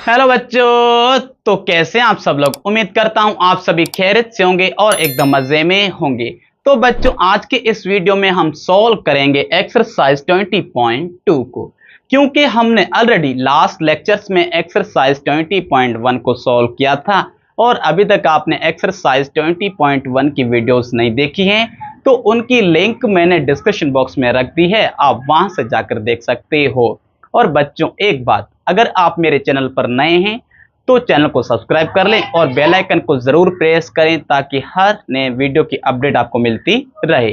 Hello बच्चों, तो कैसे हैं आप सब लोग। उम्मीद करता हूं आप सभी खैरियत से होंगे और एकदम मजे में होंगे। तो बच्चों, आज के इस वीडियो में हम सॉल्व करेंगे एक्सरसाइज 20.2 को, क्योंकि हमने ऑलरेडी लास्ट लेक्चर्स में एक्सरसाइज 20.1 को सॉल्व किया था और अभी तक आपने एक्सरसाइज 20.1 की वीडियोस नहीं देखी हैं तो उनकी लिंक मैंने डिस्क्रिप्शन बॉक्स में रख दी है, आप वहां से जाकर देख सकते हो। और बच्चों, एक बात, अगर आप मेरे चैनल पर नए हैं तो चैनल को सब्सक्राइब कर लें और बेल आइकन को जरूर प्रेस करें ताकि हर नए वीडियो की अपडेट आपको मिलती रहे।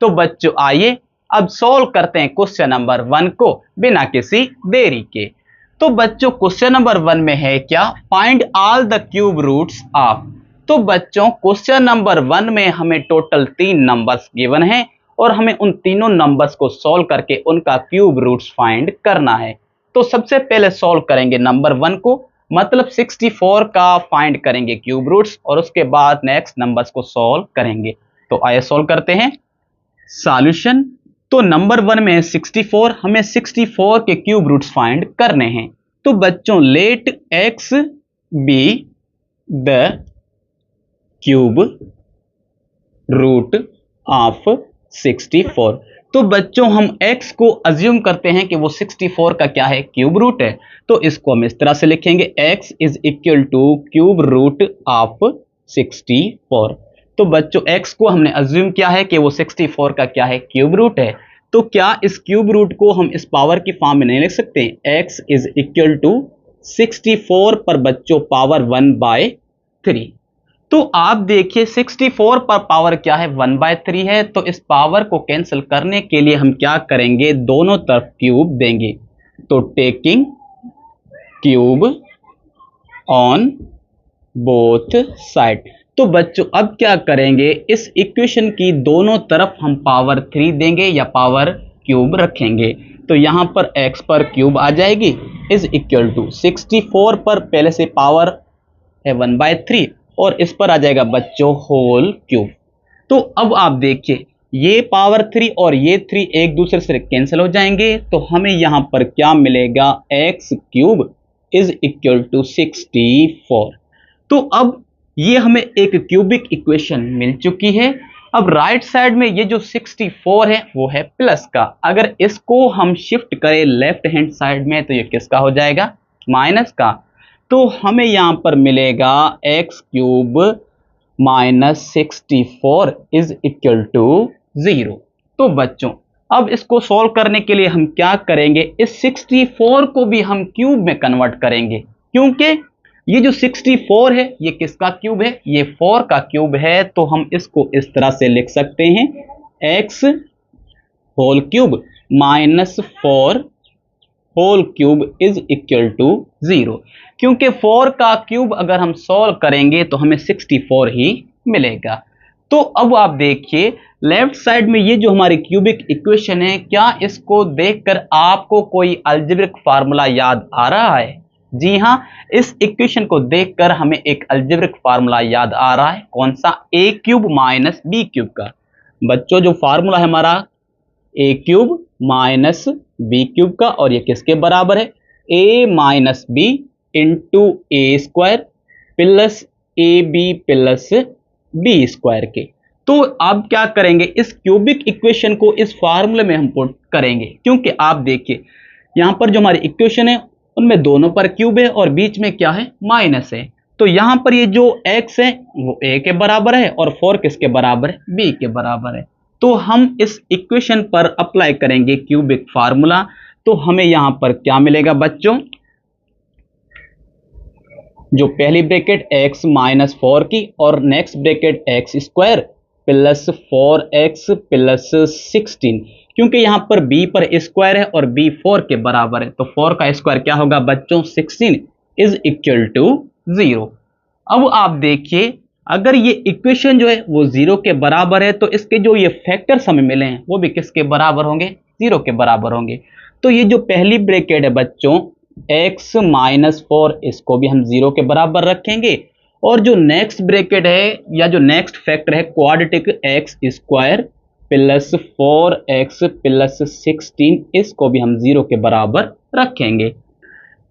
तो बच्चों, आइए अब सॉल्व करते हैं क्वेश्चन नंबर 1 को बिना किसी देरी के। तो बच्चों, क्वेश्चन नंबर 1 में है क्या, find all the cube roots of. तो बच्चों, क्वेश्चन नंबर 1 में हमें टोटल 3 नंबर्स गिवन हैं और हमें उन तीनों नंबर्स को सॉल्व करके उनका क्यूब रूट्स फाइंड करना है। तो सबसे पहले सॉल्व करेंगे नंबर 1 को, मतलब 64 का फाइंड करेंगे क्यूब रूट्स और उसके बाद नेक्स्ट नंबर्स को सॉल्व करेंगे। तो आइए सॉल्व करते हैं। सॉल्यूशन, तो नंबर 1 में 64, हमें 64 के क्यूब रूट्स फाइंड करने हैं। तो बच्चों, let x be the cube root of 64। तो बच्चों, हम x को अज्यूम करते हैं कि वो 64 का क्या है, क्यूब रूट है। तो इसको हम इस तरह से लिखेंगे, x is equal to cube root of 64। तो बच्चों, x को हमने अज्यूम किया है कि वो 64 का क्या है, क्यूब रूट है। तो क्या इस क्यूब रूट को हम इस पावर की फॉर्म में नहीं लिख सकते, x इज इक्वल टू 64 पर बच्चों पावर 1/3। तो आप देखिए 64 पर पावर क्या है, 1/3 है। तो इस पावर को कैंसिल करने के लिए हम क्या करेंगे, दोनों तरफ क्यूब देंगे। तो taking cube on both side. तो बच्चों, अब क्या करेंगे, इस इक्वेशन की दोनों तरफ हम पावर 3 देंगे या पावर क्यूब रखेंगे। तो यहां पर x पर क्यूब आ जाएगी इज इक्वल टू 64 पर पहले से पावर है 1/3 और इस पर आ जाएगा बच्चों होल क्यूब। तो अब आप देखिए, ये पावर 3 और ये 3 एक दूसरे से कैंसिल हो जाएंगे। तो हमें यहां पर क्या मिलेगा, x cube is equal to 64। तो अब ये हमें एक क्यूबिक इक्वेशन मिल चुकी है। अब राइट साइड में ये जो 64 है वो है प्लस का, अगर इसको हम शिफ्ट करें लेफ्ट हैंड साइड में तो ये किसका हो जाएगा, माइनस का। तो हमें यहां पर मिलेगा x cube minus 64 is equal to 0। तो बच्चों, अब इसको सॉल्व करने के लिए हम क्या करेंगे, इस 64 को भी हम क्यूब में कन्वर्ट करेंगे, क्योंकि ये जो 64 है ये किसका क्यूब है, ये 4 का क्यूब है। तो हम इसको इस तरह से लिख सकते हैं, x whole cube minus 4 whole cube is equal to 0, क्योंकि 4 का क्यूब अगर हम सॉल्व करेंगे तो हमें 64 ही मिलेगा। तो अब आप देखिए लेफ्ट साइड में ये जो हमारी क्यूबिक इक्वेशन है, क्या इसको देखकर आपको कोई अलजेब्रिक फार्मूला याद आ रहा है। जी हां, इस इक्वेशन को देखकर हमें एक अलजेब्रिक फार्मूला याद आ रहा है। कौन सा, a cube minus b cube का। बच्चों, जो फार्मूला है हमारा a cube minus b cube का, और ये किसके बराबर है, a minus b into a square plus a b plus b square के। तो अब क्या करेंगे, इस क्यूबिक इक्वेशन को इस फार्मूले में हम पुट करेंगे, क्योंकि आप देखिए यहां पर जो हमारी इक्वेशन है उनमें दोनों पर क्यूब है और बीच में क्या है, माइनस है। तो यहां पर ये जो x है वो a के बराबर है और 4 किसके बराबर है, b के बराबर है। तो हम इस इक्वेशन पर अप्लाई करेंगे क्यूबिक फार्मूला। तो हमें यहां पर क्या मिलेगा बच्चों, जो पहली ब्रैकेट x माइनस 4 की और next bracket x square plus 4x plus 16, क्योंकि यहां पर b पर स्क्वायर है और b 4 के बराबर है। तो 4 का स्क्वायर क्या होगा बच्चों, 16 इज इक्वल टू 0। अब आप देखिए, अगर ये इक्वेशन जो है वो 0 के बराबर है तो इसके जो ये फैक्टर्स हमें मिले हैं वो भी किसके बराबर होंगे, 0 के बराबर होंगे। तो ये जो पहली ब्रैकेट है बच्चों x माइनस 4, इसको भी हम 0 के बराबर रखेंगे। और जो नेक्स्ट ब्रैकेट है या जो नेक्स्ट फैक्टर है quadratic x square plus 4x plus 16, इसको भी हम 0 के बराबर रखेंगे।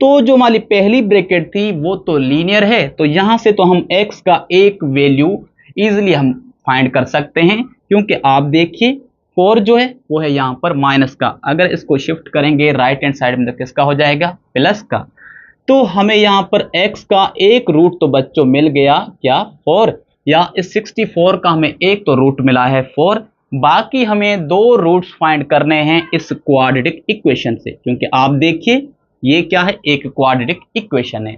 तो जो हमारी पहली ब्रैकेट थी वो तो लीनियर है, तो यहां से तो हम x का एक वैल्यू इजीली हम फाइंड कर सकते हैं, क्योंकि आप देखिए 4 जो है वो है यहां पर माइनस का, अगर इसको शिफ्ट करेंगे राइट हैंड साइड में तो किसका हो जाएगा, प्लस का। तो हमें यहां पर x का एक रूट तो बच्चों मिल गया, क्या 4, या इस 64 का हमें एक तो रूट मिला है 4, बाकी हमें दो रूट्स फाइंड करने हैं इस क्वाड्रेटिक इक्वेशन से, क्योंकि आप देखिए ये क्या है, एक क्वाड्रेटिक इक्वेशन है।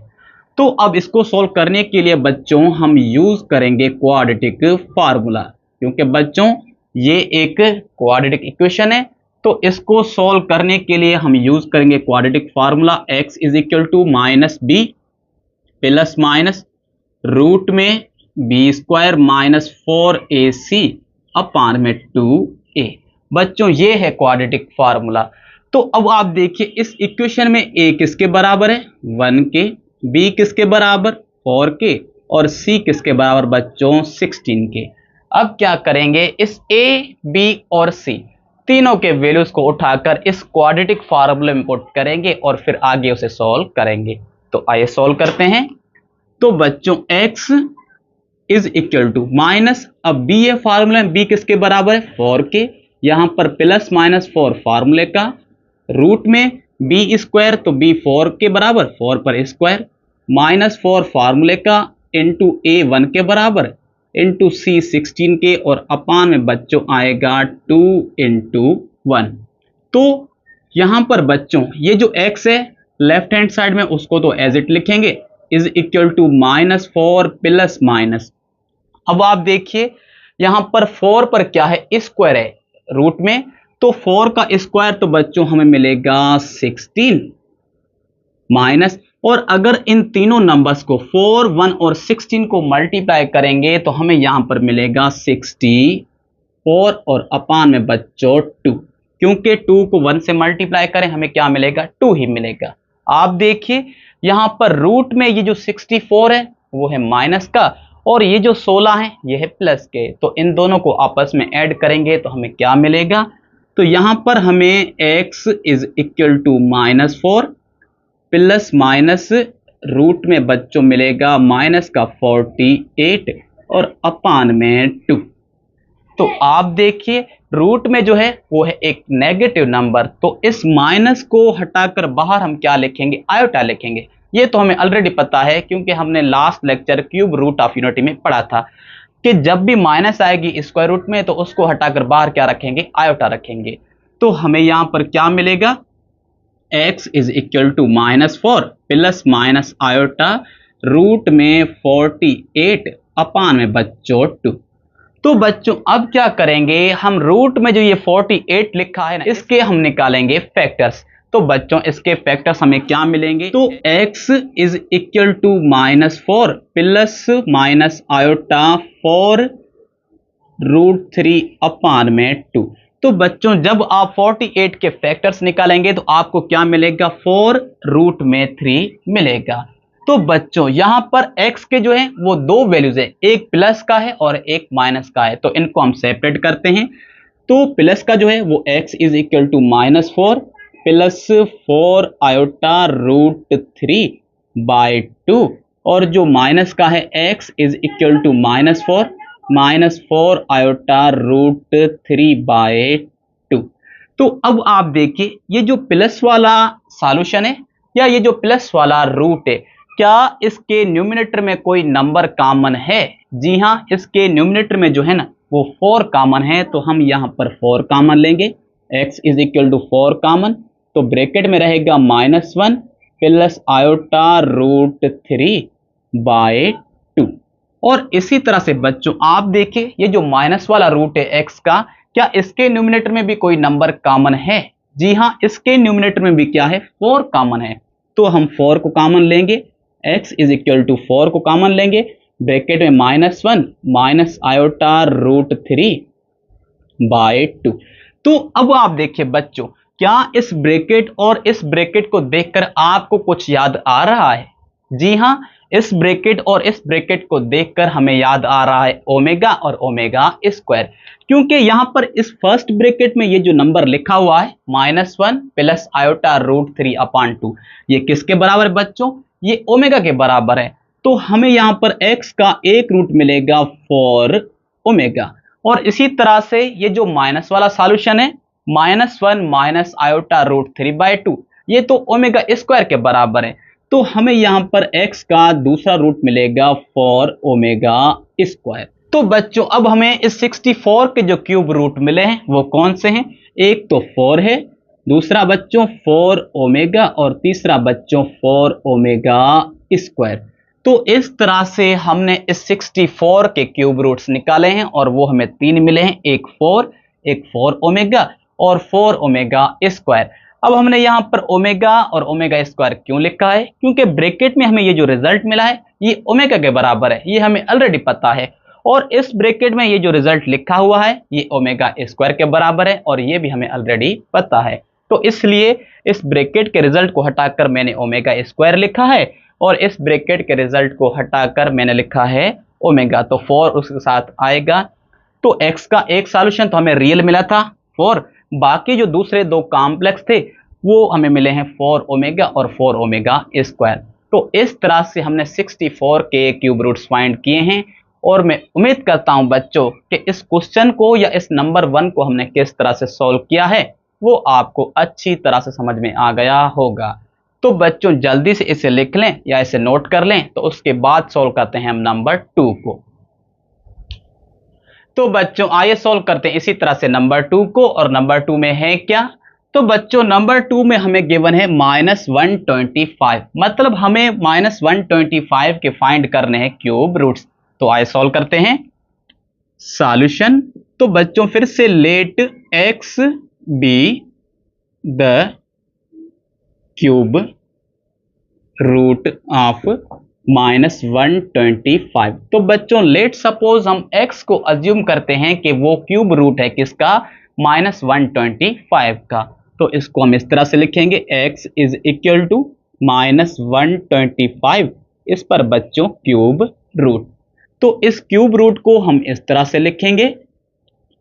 तो अब इसको सॉल्व करने के लिए बच्चों हम यूज करेंगे क्वाड्रेटिक फार्मूला, क्योंकि बच्चों ये एक क्वाड्रेटिक इक्वेशन है, तो इसको सॉल्व करने के लिए हम यूज करेंगे quadratic formula x is equal to minus b plus minus root में b square minus 4ac upon में 2a। बच्चों ये है क्वाड्रेटिक फार्मूला। तो अब आप देखिए इस इक्वेशन में a किसके बराबर है, 1 के, b किसके बराबर 4 के, और c किसके बराबर बच्चों 16 के। अब क्या करेंगे, इस a b और c तीनों के वैल्यूज को उठाकर इस क्वाड्रेटिक फार्मूले में पुट करेंगे और फिर आगे उसे सॉल्व करेंगे। तो आइए सॉल्व करते हैं। तो बच्चों x is equal to minus, अब b है फार्मूला में, b किसके बराबर है 4 के, यहां पर प्लस माइनस 4 फार्मूले का, रूट में b स्क्वायर तो b 4 के बराबर, 4 पर स्क्वायर, माइनस 4 फार्मूले का, इंटू a 1 के बराबर, इंटू c 16 के, और अपान में बच्चों आएगा 2 इंटू 1। तो यहां पर बच्चों ये जो x है लेफ्ट हैंड साइड में उसको तो एज इट लिखेंगे, is equal to minus 4 plus minus. अब आप देखिए यहां पर 4 पर क्या है, स्क्वायर है रूट में, तो 4 का स्क्वायर तो बच्चों हमें मिलेगा 16 माइनस, और अगर इन तीनों नंबर्स को 4, 1 और 16 को मल्टीप्लाई करेंगे तो हमें यहां पर मिलेगा 64 और अपान में बच्चों 2, क्योंकि 2 को 1 से मल्टीप्लाई करें हमें क्या मिलेगा, 2 ही मिलेगा। आप देखिए यहां पर रूट में ये जो 64 है वो है माइनस का, और ये जो 16 है ये है प्लस के, तो इन दोनों को आपस में ऐड करेंगे तो हमें क्या मिलेगा, तो यहां पर हमें x is equal to minus 4 plus minus root में बच्चों मिलेगा माइनस का 48 और अपान में 2। तो आप देखिए रूट में जो है वो है एक नेगेटिव नंबर, तो इस माइनस को हटाकर बाहर हम क्या लिखेंगे, आयोटा लिखेंगे। ये तो हमें ऑलरेडी पता है, क्योंकि हमने last lecture cube root of unity में पढ़ा था कि जब भी माइनस आएगी स्क्वायर रूट में तो उसको हटाकर बाहर क्या रखेंगे, आयोटा रखेंगे। तो हमें यहां पर क्या मिलेगा, x is equal to minus 4 plus minus iota root में 48 अपान में बच्चों 2। तो बच्चों अब क्या करेंगे, हम रूट में जो ये 48 लिखा है ना इसके हम निकालेंगे फैक्टर्स। तो बच्चों इसके फैक्टर्स हमें क्या मिलेंगे, तो x is equal to minus 4 plus minus iota 4 root 3 upon में 2। तो बच्चों जब आप 48 के फैक्टर्स निकालेंगे तो आपको क्या मिलेगा, 4 रूट में 3 मिलेगा। तो बच्चों यहां पर x के जो है वो दो वैल्यूज है, एक प्लस का है और एक माइनस का है, तो इनको हम सेपरेट करते हैं। तो प्लस का जो है वो x is equal to minus 4 plus 4 iota root 3 by 2, और जो माइनस का है x is equal to minus 4 iota root 3 by 2। तो अब आप देखिए ये जो प्लस वाला सॉल्यूशन है या ये जो प्लस वाला रूट है, क्या इसके न्यूमरेटर में कोई नंबर कॉमन है? जी हां, इसके न्यूमरेटर में जो है ना वो 4 कॉमन है, तो हम यहां पर 4 कॉमन लेंगे, x is equal to 4 common, तो ब्रैकेट में रहेगा -1 प्लस आयोटा रूट 3 बाई 2। और इसी तरह से बच्चों आप देखिए ये जो माइनस वाला रूट है x का, क्या इसके न्यूमरेटर में भी कोई नंबर कॉमन है? जी हां, इसके न्यूमरेटर में भी क्या है, 4 कॉमन है, तो हम 4 को कॉमन लेंगे, x इज इक्वल टू 4 को कॉमन लेंगे, ब्रैकेट में -1 माइनस आयोटा रूट 3 बाई 2। तो अब आप देखिए बच्चों, क्या इस ब्रैकेट और इस ब्रैकेट को देखकर आपको कुछ याद आ रहा है? जी हां, इस ब्रैकेट और इस ब्रैकेट को देखकर हमें याद आ रहा है ओमेगा और ओमेगा स्क्वायर, क्योंकि यहां पर इस फर्स्ट ब्रैकेट में ये जो नंबर लिखा हुआ है -1 प्लस आयोटा रूट 3/2, ये किसके बराबर है बच्चों? ये ओमेगा के बराबर है। तो हमें यहां पर x का एक रूट मिलेगा फॉर ओमेगा। और इसी तरह से ये जो माइनस वाला सॉल्यूशन है -1 माइनस आयोटा रूट 3/2, ये तो ओमेगा स्क्वायर के बराबर है। तो हमें यहां पर x का दूसरा रूट मिलेगा फॉर ओमेगा स्क्वायर। तो बच्चों अब हमें इस 64 के जो क्यूब रूट मिले हैं वो कौन से हैं? एक तो 4 है, दूसरा बच्चों 4 ओमेगा और तीसरा बच्चों 4 ओमेगा स्क्वायर। तो इस तरह से हमने इस 64 के क्यूब रूट्स निकाले हैं और वो हमें 3 मिले हैं, एक 4 ओमेगा और 4 ओमेगा स्क्वायर। अब हमने यहां पर ओमेगा और ओमेगा स्क्वायर क्यों लिखा है? क्योंकि ब्रैकेट में हमें ये जो रिजल्ट मिला है ये ओमेगा के बराबर है, ये हमें ऑलरेडी पता है। और इस ब्रैकेट में ये जो रिजल्ट लिखा हुआ है ये ओमेगा स्क्वायर के बराबर है और ये भी हमें ऑलरेडी पता है। तो इसलिए इस ब्रैकेट के रिजल्ट को हटाकर मैंने ओमेगा स्क्वायर लिखा है और इस ब्रैकेट के रिजल्ट को हटाकर मैंने लिखा है ओमेगा। तो 4 उसके साथ आएगा। तो x का एक सॉल्यूशन तो हमें रियल मिला था 4, बाकी जो दूसरे दो कॉम्प्लेक्स थे वो हमें मिले हैं 4 ओमेगा और 4 ओमेगा स्क्वायर। तो इस तरह से हमने 64 के क्यूब रूट्स फाइंड किए हैं और मैं उम्मीद करता हूं बच्चों कि इस क्वेश्चन को या इस नंबर 1 को हमने किस तरह से सॉल्व किया है वो आपको अच्छी तरह से समझ में आ गया होगा। तो बच्चों जल्दी से इसे लिख लें या इसे नोट कर लें, तो उसके बाद सॉल्व करते हैं हम नंबर 2 को। तो बच्चों आइए सॉल्व करते हैं इसी तरह से नंबर 2 को। और नंबर 2 में है क्या? तो बच्चों नंबर 2 में हमें गिवन है -125, मतलब हमें -125 के फाइंड करने हैं क्यूब रूट्स। तो आइए सॉल्व करते हैं। सॉल्यूशन, तो बच्चों फिर से let x be the cube root of -125। तो बच्चों लेट सपोज हम x को अज्यूम करते हैं कि वो क्यूब रूट है किसका? -125 का। तो इसको हम इस तरह से लिखेंगे x इज इक्वल टू -125, इस पर बच्चों क्यूब रूट। तो इस क्यूब रूट को हम इस तरह से लिखेंगे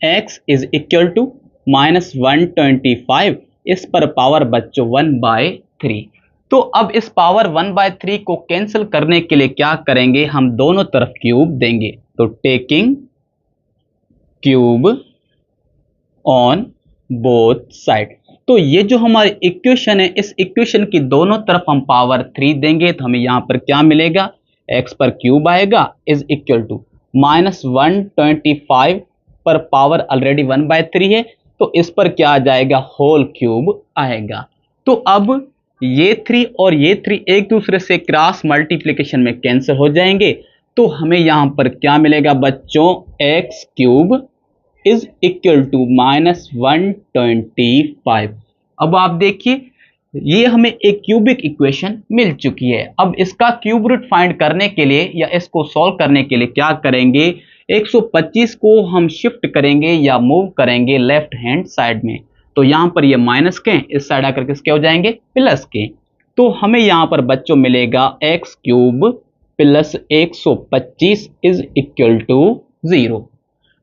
x इज इक्वल टू -125, इस पर पावर बच्चों 1/3। तो अब इस पावर 1/3 को कैंसिल करने के लिए क्या करेंगे? हम दोनों तरफ क्यूब देंगे। तो taking cube on both side. तो ये जो हमारी इक्वेशन है, इस इक्वेशन की दोनों तरफ हम पावर 3 देंगे तो हमें यहां पर क्या मिलेगा? x पर क्यूब आएगा इज इक्वल टू -125 पर पावर ऑलरेडी 1/3 है, तो इस पर क्या आ जाएगा? होल क्यूब आएगा। तो अब ये 3 और ये 3 एक दूसरे से क्रॉस मल्टीप्लिकेशन में कैंसिल हो जाएंगे। तो हमें यहां पर क्या मिलेगा बच्चों? x cube is equal to -125। अब आप देखिए ये हमें एक क्यूबिक इक्वेशन मिल चुकी है। अब इसका क्यूब रूट फाइंड करने के लिए या इसको सॉल्व करने के लिए क्या करेंगे? 125 को हम शिफ्ट करेंगे या मूव करेंगे लेफ्ट हैंड साइड में। तो यहां पर ये माइनस के इस साइड आकर किसके हो जाएंगे? प्लस के। तो हमें यहां पर बच्चों मिलेगा x cube plus 125 is equal to 0।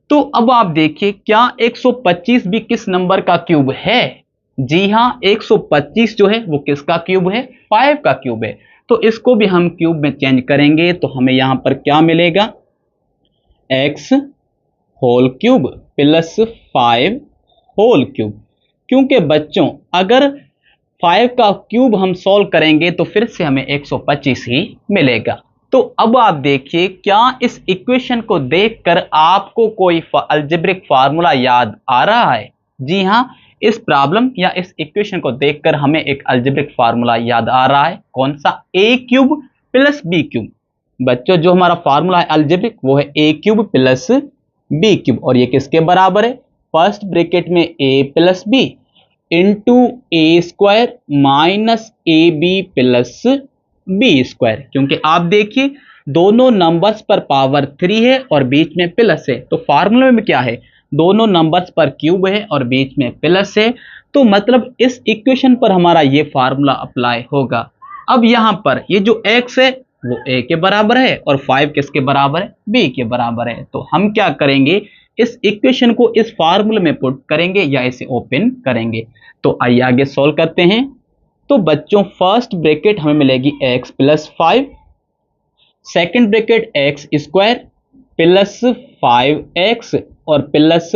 तो अब आप देखिए क्या 125 भी किस नंबर का क्यूब है? जी हां, 125 जो है वो किसका क्यूब है? 5 का क्यूब है। तो इसको भी हम क्यूब में चेंज करेंगे तो हमें यहां पर क्या मिलेगा? x whole cube plus 5 whole cube. क्योंकि बच्चों अगर 5 का क्यूब हम सॉल्व करेंगे तो फिर से हमें 125 ही मिलेगा। तो अब आप देखिए क्या इस इक्वेशन को देखकर आपको कोई अलजेब्रिक फार्मूला याद आ रहा है? जी हां, इस प्रॉब्लम या इस इक्वेशन को देखकर हमें एक अलजेब्रिक फार्मूला याद आ रहा है। कौन सा? a cube plus b cube. बच्चों जो हमारा फार्मूला है अलजेब्रिक वो है a cube plus b cube, और ये किसके बराबर है? फर्स्ट ब्रैकेट में a plus b into a square minus ab plus b square. क्योंकि आप देखिए दोनों नंबर्स पर पावर 3 है और बीच में प्लस है, तो फार्मूले में क्या है? दोनों नंबर्स पर क्यूब है और बीच में प्लस है, तो मतलब इस इक्वेशन पर हमारा ये फार्मूला अप्लाई होगा। अब यहां पर ये जो x है वो a के बराबर है और 5 किसके बराबर है, b के बराबर है। तो हम क्या करेंगे, इस इक्वेशन को इस फार्मूले में पुट करेंगे या इसे ओपन करेंगे। तो आइए आगे सॉल्व करते हैं। तो बच्चों फर्स्ट ब्रैकेट हमें मिलेगी x plus 5, second bracket x square plus 5x और प्लस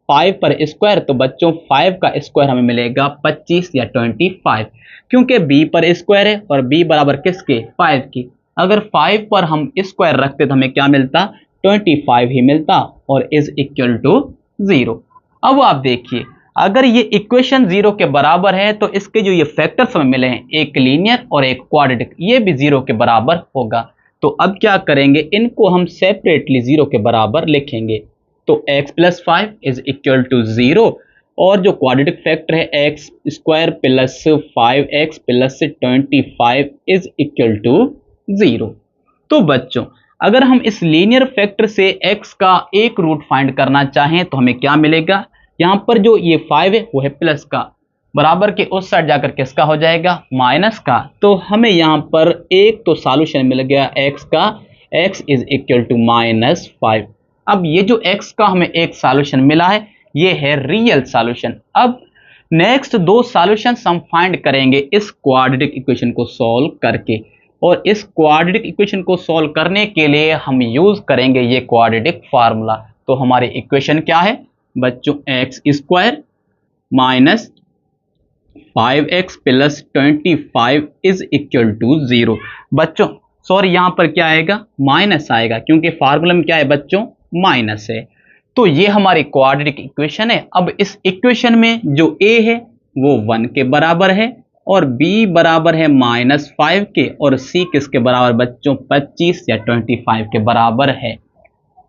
5 पर स्क्वायर। तो बच्चों 5 का स्क्वायर हमें मिलेगा 25 या 25, क्योंकि b पर स्क्वायर है और b बराबर किसके, 5 की। अगर 5 पर हम स्क्वायर रखते तो हमें क्या मिलता, 25 ही मिलता और इज इक्वल टू 0। अब आप देखिए, अगर ये इक्वेशन 0 के बराबर है तो इसके जो ये फैक्टर्स हमें मिले हैं, एक लीनियर और एक क्वाड्रेटिक, ये भी 0 के बराबर होगा। तो अब क्या करेंगे, इनको हम सेपरेटली 0 के बराबर लिखेंगे। तो x plus 5 is equal to 0 और जो क्वाड्रेटिक फैक्टर है x square plus 5x plus 25 is equal to 0। तो बच्चों अगर हम इस लीनियर फैक्टर से x का एक रूट फाइंड करना चाहें तो हमें क्या मिलेगा, यहां पर जो ये 5 है वो है प्लस का, बराबर के उस साइड जाकर किसका हो जाएगा, माइनस का। तो हमें यहां पर एक तो सॉल्यूशन मिल गया x का, x इज इक्वल टू -5। अब ये जो x का हमें एक सॉल्यूशन मिला है ये है रियल सॉल्यूशन। अब नेक्स्ट दो सॉल्यूशंस हम फाइंड करेंगे इस क्वाड्रेटिक इक्वेशन को सॉल्व करके, और इस क्वाड्रेटिक इक्वेशन को सॉल्व करने के लिए हम यूज करेंगे ये क्वाड्रेटिक फार्मूला। तो हमारी इक्वेशन क्या है बच्चों, x square minus 5x plus 25 is equal to 0। बच्चों सॉरी यहां पर क्या आएगा, माइनस आएगा, क्योंकि फार्मूला में क्या है बच्चों, माइनस है। तो ये हमारी क्वाड्रेटिक इक्वेशन है। अब इस इक्वेशन में जो a है वो 1 के बराबर है और b बराबर है -5 के और c किसके बराबर बच्चों, 25 या 25 के बराबर है।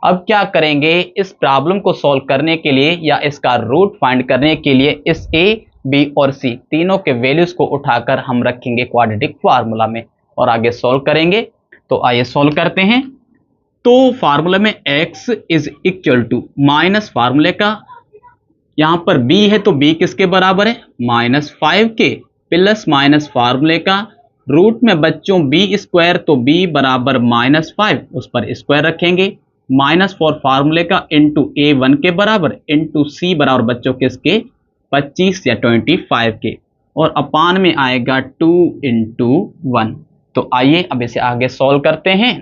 अब क्या करेंगे, इस प्रॉब्लम को सॉल्व करने के लिए या इसका रूट फाइंड करने के लिए इस a, b और c तीनों के वैल्यूज को उठाकर हम रखेंगे क्वाड्रेटिक फार्मूला में और आगे सॉल्व करेंगे। तो आइए सॉल्व करते हैं। तो फार्मूला में x is equal to minus फार्मूले का, यहां पर b है तो b किसके बराबर है, -5 के, प्लस माइनस फार्मूले का रूट में बच्चों b स्क्वायर, तो b बराबर -5 उस पर स्क्वायर रखेंगे, -4 फार्मूले का इंटू a1 के बराबर इंटू c बराबर बच्चों किसके, 25 या 25 के, और अपान में आएगा 2 इंटू 1। तो आइए अब इसे आगे सॉल्व करते हैं।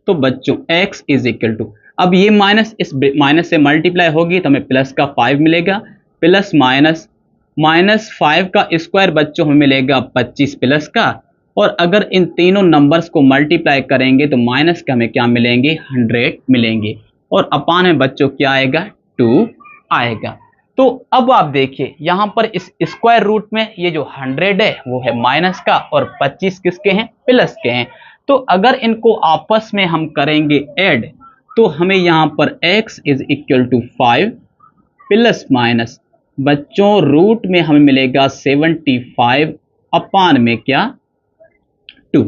तो बच्चों x इज इक्वल टू, अब ये माइनस इस माइनस से मल्टीप्लाई होगी तो हमें प्लस का 5 मिलेगा, प्लस माइनस -5 का स्क्वायर बच्चों हमें मिलेगा 25 प्लस का, और अगर इन तीनों नंबर्स को मल्टीप्लाई करेंगे तो माइनस के हमें क्या मिलेंगे, 100 मिलेंगे, और अपान में बच्चों क्या आएगा, 2 आएगा। तो अब आप देखिए यहां पर इस स्क्वायर रूट में ये जो 100 है वो है माइनस का और 25 किसके हैं, प्लस के हैं। तो अगर इनको आपस में हम करेंगे ऐड तो हमें यहां पर x is equal to 5 plus minus बच्चों रूट में हमें मिलेगा 75 अपान में क्या, 2।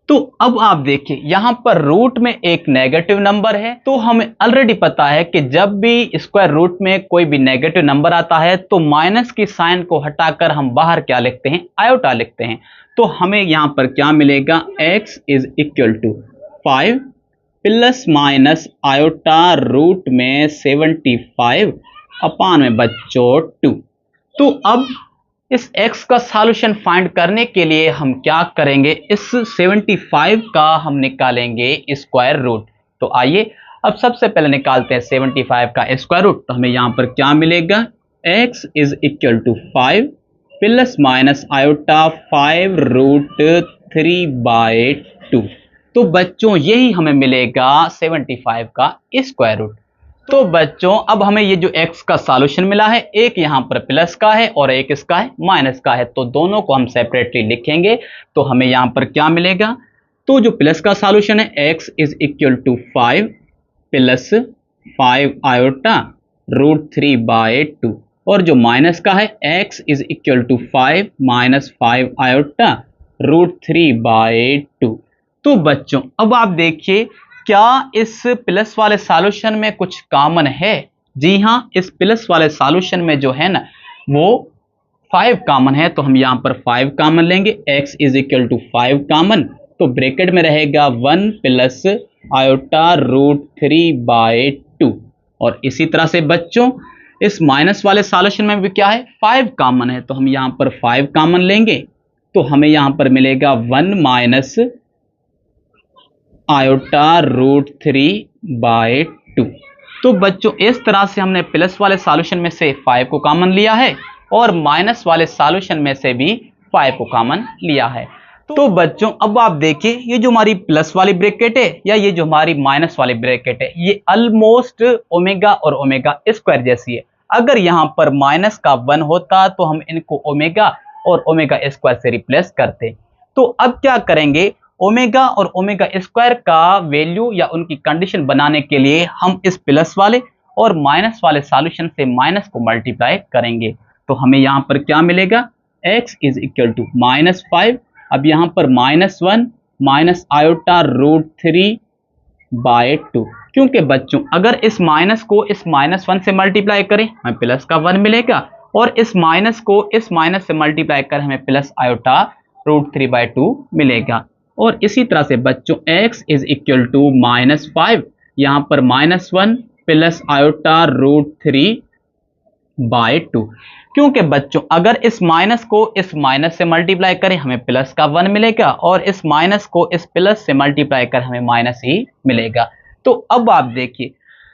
तो अब आप देखिए यहां पर रूट में एक नेगेटिव नंबर है, तो हमें ऑलरेडी पता है कि जब भी स्क्वायर रूट में कोई भी नेगेटिव नंबर आता है तो माइनस की साइन को हटाकर हम बाहर क्या लिखते हैं, आयोटा लिखते हैं। तो हमें यहां पर क्या मिलेगा, x is equal to 5 plus minus iota root में 75 अपान में बच्चों 2। तो अब इस x का सॉल्यूशन फाइंड करने के लिए हम क्या करेंगे, इस 75 का हम निकालेंगे स्क्वायर रूट। तो आइए अब सबसे पहले निकालते हैं 75 का स्क्वायर रूट। तो हमें यहां पर क्या मिलेगा, x is equal to 5 plus minus iota 5 root 3/2। तो बच्चों यही हमें मिलेगा 75 का स्क्वायर रूट। तो बच्चों अब हमें ये जो x का सॉल्यूशन मिला है, एक यहां पर प्लस का है और एक इसका है माइनस का है, तो दोनों को हम सेपरेटली लिखेंगे। तो हमें यहां पर क्या मिलेगा, तो जो प्लस का सॉल्यूशन है x is equal to 5 plus 5 iota root 3/2, और जो माइनस का है x is equal to 5 minus 5 iota root 3/2। तो बच्चों अब आप देखिए क्या इस प्लस वाले सॉल्यूशन में कुछ कॉमन है, जी हां, इस प्लस वाले सॉल्यूशन में जो है ना वो 5 कॉमन है। तो हम यहां पर 5 कॉमन लेंगे, x is equal to 5 common, तो ब्रैकेट में रहेगा 1 प्लस आयोटा रूट 3/2। और इसी तरह से बच्चों इस माइनस वाले सॉल्यूशन में भी क्या है, 5 कॉमन है, तो हम यहां पर 5 कॉमन लेंगे तो हमें यहां पर मिलेगा 1 माइनस आयोटा रूट 3/2। तो बच्चों इस तरह से हमने प्लस वाले सॉल्यूशन में से 5 को कॉमन लिया है और माइनस वाले सॉल्यूशन में से भी 5 को कॉमन लिया है। तो बच्चों अब आप देखिए, ये जो हमारी प्लस वाली ब्रैकेट है या ये जो हमारी माइनस वाली ब्रैकेट है, ये ऑलमोस्ट ओमेगा और ओमेगा स्क्वायर जैसी है। अगर यहां पर माइनस का 1 होता तो हम इनको ओमेगा और ओमेगा स्क्वायर से रिप्लेस करते। तो अब क्या करेंगे, ओमेगा और ओमेगा स्क्वायर का वैल्यू या उनकी कंडीशन बनाने के लिए हम इस प्लस वाले और माइनस वाले सॉल्यूशन से माइनस को मल्टीप्लाई करेंगे। तो हमें यहां पर क्या मिलेगा, x इज इक्वल टू -5। अब यहां पर -1 माइनस आयोटा रूट 3/2, क्योंकि बच्चों अगर इस माइनस को इस -1 से मल्टीप्लाई करें हमें प्लस का 1 मिलेगा और इस माइनस को इस माइनस से मल्टीप्लाई करें हमें प्लस आयोटा रूट 3/2 मिलेगा। और इसी तरह से बच्चों x इज इक्वल टू -5, यहां पर -1 प्लस आयोटा रूट 3/2, क्योंकि बच्चों अगर इस माइनस को इस माइनस से मल्टीप्लाई करें हमें प्लस का 1 मिलेगा और इस माइनस को इस प्लस से मल्टीप्लाई कर हमें माइनस ही मिलेगा। तो अब आप देखिए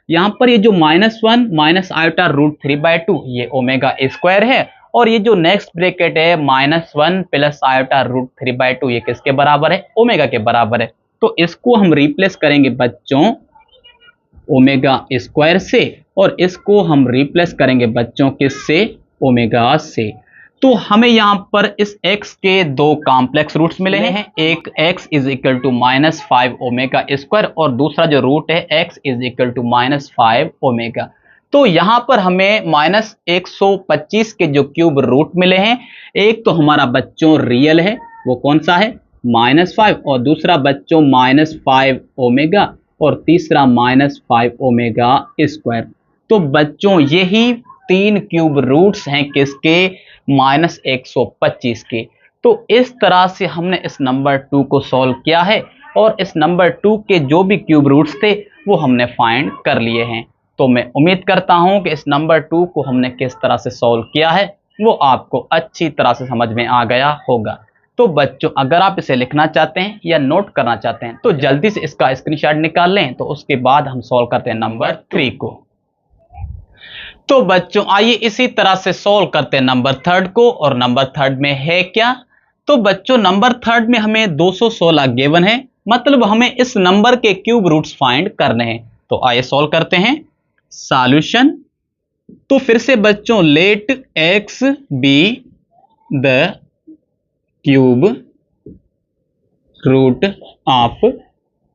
यहां पर ये जो -1 माइनस आयोटा रूट 3/2 ये ओमेगा स्क्वायर है और ये जो नेक्स्ट ब्रैकेट है -1 प्लस आयोटा रूट 3/2 ये किसके बराबर है, ओमेगा के बराबर है। तो इसको हम रिप्लेस करेंगे बच्चों ओमेगा स्क्वायर से और इसको हम रिप्लेस करेंगे बच्चों किससे, ओमेगा से। तो हमें यहां पर इस x के दो कॉम्प्लेक्स रूट्स मिले हैं, एक x is equal to -5 omega square और दूसरा जो रूट है x is equal to -5 omega. तो यहां पर हमें -125 के जो क्यूब रूट मिले हैं, एक तो हमारा बच्चों रियल है वो कौन सा है -5 और दूसरा बच्चों -5 ओमेगा और तीसरा -5 ओमेगा स्क्वायर। तो बच्चों यही 3 क्यूब रूट्स हैं किसके, -125 के। तो इस तरह से हमने इस नंबर 2 को सॉल्व किया है और इस नंबर 2 के जो भी क्यूब रूट्स थे वो हमने फाइंड कर लिए हैं। तो मैं उम्मीद करता हूं कि इस नंबर 2 को हमने किस तरह से सॉल्व किया है वो आपको अच्छी तरह से समझ में आ गया होगा। तो बच्चों अगर आप इसे लिखना चाहते हैं या नोट करना चाहते हैं तो जल्दी से इसका स्क्रीनशॉट निकाल लें, तो उसके बाद हम सॉल्व करते हैं नंबर 3 को। तो बच्चों आइए इसी तरह से सॉल्व करते हैं नंबर 3 को। और नंबर 3 में है क्या, तो बच्चों नंबर 3 में हमें 216 गिवन है, मतलब हमें इस नंबर के क्यूब रूट्स फाइंड करने हैं। तो आइए सॉल्व करते हैं सॉल्यूशन। तो फिर से बच्चों let x be the cube root of